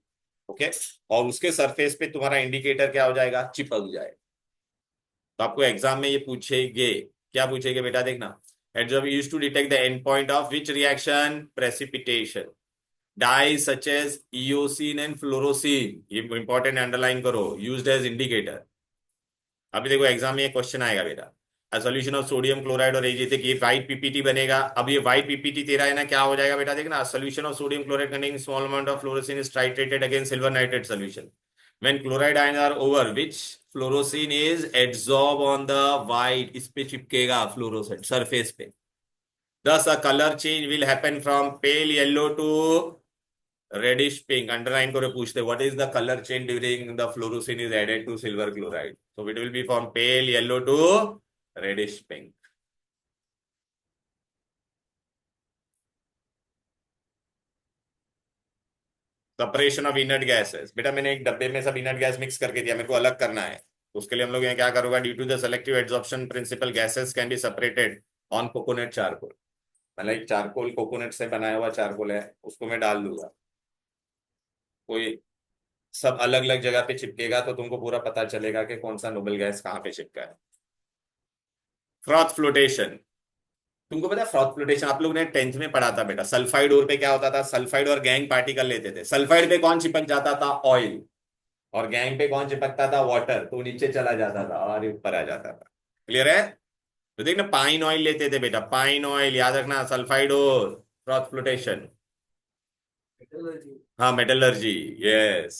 ओके, और उसके सरफेस पे तुम्हारा इंडिकेटर क्या हो जाएगा, चिपक जाएगा। तो आपको एग्जाम में ये पूछेंगे, क्या पूछेंगे बेटा देखना। Adsorb used to detect the end point of which reaction, precipitation. Dyes such as eosin and fluorescein, ये इंपॉर्टेंट अंडरलाइन करो, यूज्ड एज इंडिकेटर। अभी देखो एग्जाम में ये क्वेश्चन आएगा बेटा, सोल्यूशन ऑफ सोडियम क्लोराइड और एजी। देखिए व्हाइट पीपीटी बनेगा। अब ये व्हाइट पीपीटी तेरा है ना, क्या हो जाएगा बेटा देखना, solution of sodium chloride containing small amount of fluorescein is titrated against silver nitrate solution. When chloride ion are over which fluorescein is adsorb on the white, इस पे चिपकेगा फ्लोरोसेंट सरफेस पे। Thus a color change will happen from pale yellow to reddish pink. Underline करो, पूछते what is the color change during the fluorescein is added to silver chloride. So it will be from pale yellow to reddish pink. Separation of inert gases. बेटा मैंने एक डब्बे में सब inert gas mix करके दिया, मेरे को अलग करना है। तो उसके लिए हम लोग यहाँ क्या करूंगा, due to the selective adsorption principle gases can be separated on coconut charcoal. मतलब चारकोल कोकोनट से बनाया हुआ चारकोल है, उसको मैं डाल दूंगा। कोई सब अलग अलग जगह पे चिपकेगा तो तुमको पूरा पता चलेगा कि कौन सा नोबल गैस कहाँ पे चिपका है। Froth flotation. तुमको पता है फ्रॉथ फ्लोटेशन आप लोग ने 10th में पढ़ा था बेटा। सल्फाइड और पे क्या होता था, सल्फाइड और गैंग पार्टिकल लेते थे। सल्फाइड पे कौन चिपक जाता था, ऑयल। और गैंग पे कौन चिपकता था, वाटर। तो नीचे चला जाता था और ऊपर आ जाता था। क्लियर है? तो देखना पाइन ऑयल लेते थे बेटा, पाइन ऑयल याद रखना, सल्फाइड और क्रॉस फ्लोटेशन, Metallurgy. हाँ मेटलर्जी, यस।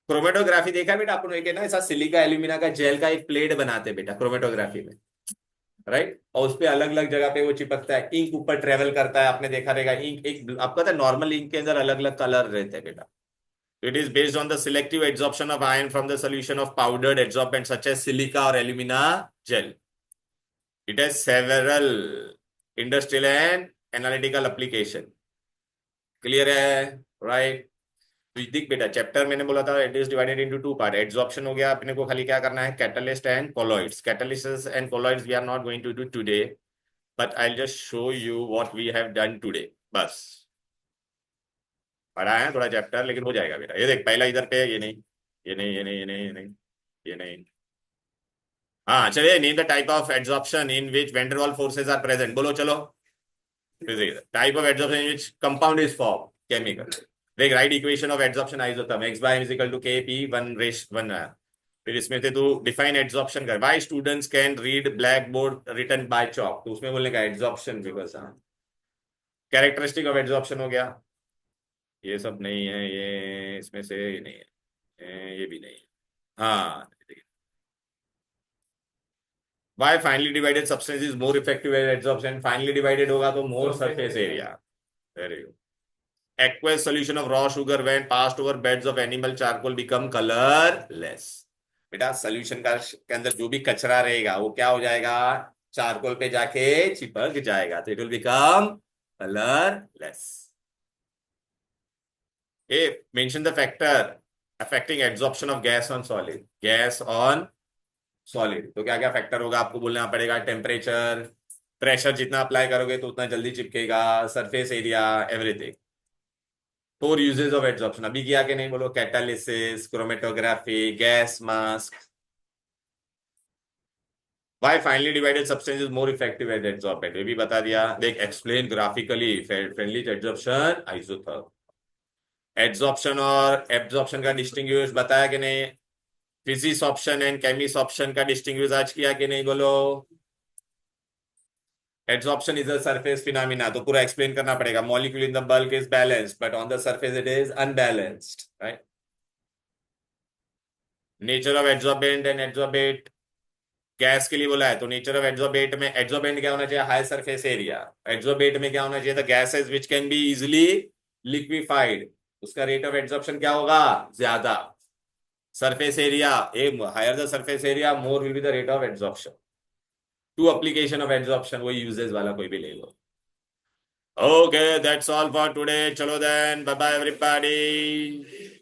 क्रोमेटोग्राफी देखा है बेटा अपन, एक है ना ऐसा सिलिका एल्यूमिना का जेल का एक प्लेट बनाते हैं बेटा क्रोमेटोग्राफी में, राइट, और उस पे अलग अलग जगह पे वो चिपकता है, इंक ऊपर ट्रेवल करता है, आपने देखा रहेगा इंक एक आपका था नॉर्मल इंक के अंदर अलग अलग कलर रहते हैं बेटा। It is based on the selective adsorption of iron from the solution of powdered adsorbents such as silica or alumina gel. It has several industrial and analytical application. Clear है, right? तो देख बेटा chapter मैंने बोला था it is divided into two part. Adsorption हो गया, अपने को खाली क्या करना है, catalyst and colloids. Catalyst and colloids we are not going to do today, but I will just show you what we have done today. बस पढ़ा है थोड़ा चैप्टर, लेकिन हो जाएगा बेटा। ये देख पहला इधर पे, ये नहीं, ये नहीं, ये नहीं, ये नहीं, ये नहीं, ये नहीं। हाँ चलिए, name the type of adsorption in which van der Waals forces are present. बोलो चलो। Type of adsorption in which compound is form, chemical. देख write equation of adsorption isotherm x by m is equal to Kp 1 फिर इसमें से तू define adsorption कर। Why students can read black board written by chalk, तो उसमें बोलने का adsorption because characteristic of adsorption हो गया। ये सब नहीं है, ये इसमें से ये नहीं है, ये भी नहीं है। हाँ, Why finely divided substance is more effective at adsorption? Finely divided होगा तो more surface area. Very good. Aqueous solution of raw sugar when passed over beds of animal charcoal become colorless. बेटा सोल्यूशन का के अंदर जो भी कचरा रहेगा वो क्या हो जाएगा, चारकोल पे जाके चिपक जाएगा, तो it will become colourless. A mention the factor affecting absorption of gas on solid. Gas on solid तो क्या क्या फैक्टर होगा आपको बोलना पड़ेगा। टेम्परेचर, प्रेशर जितना अप्लाई करोगे तो उतना जल्दी चिपकेगा, surface area, everything. 4 uses of adsorption अभी किया कि नहीं बोलो। Catalysis, chromatography, gas mask. Why finely divided substance is more effective at adsorbent, ये भी बता दिया। देख explain graphically friendly adsorption isotherm. Adsorption और एब्जॉर्प्शन का डिस्टिंग्विश बताया कि नहीं। फिजिक्स ऑप्शन एंड केमिक्स ऑप्शन का डिस्टिंग्विश आज किया कि नहीं बोलो। Adsorption is a surface phenomena, तो पूरा एक्सप्लेन करना पड़ेगा। Molecule in the bulk is balanced but on the surface it is unbalanced, right. Nature of adsorbent and adsorbate, gas के लिए बोला है तो नेचर ऑफ एड्सॉर्बेंट में एड्सॉर्बेंट क्या होना चाहिए, हाई सरफेस एरिया। एड्सॉर्बेट में क्या होना चाहिए, the gases which can be easily liquefied, उसका रेट ऑफ एड्सॉर्प्शन क्या होगा, ज्यादा। Surface area, higher the surface area more will be the rate of adsorption. 2 application of adsorption, वही यूजेस वाला कोई भी ले लो। Okay that's all for today. चलो देन, बाय बाय एवरीबॉडी।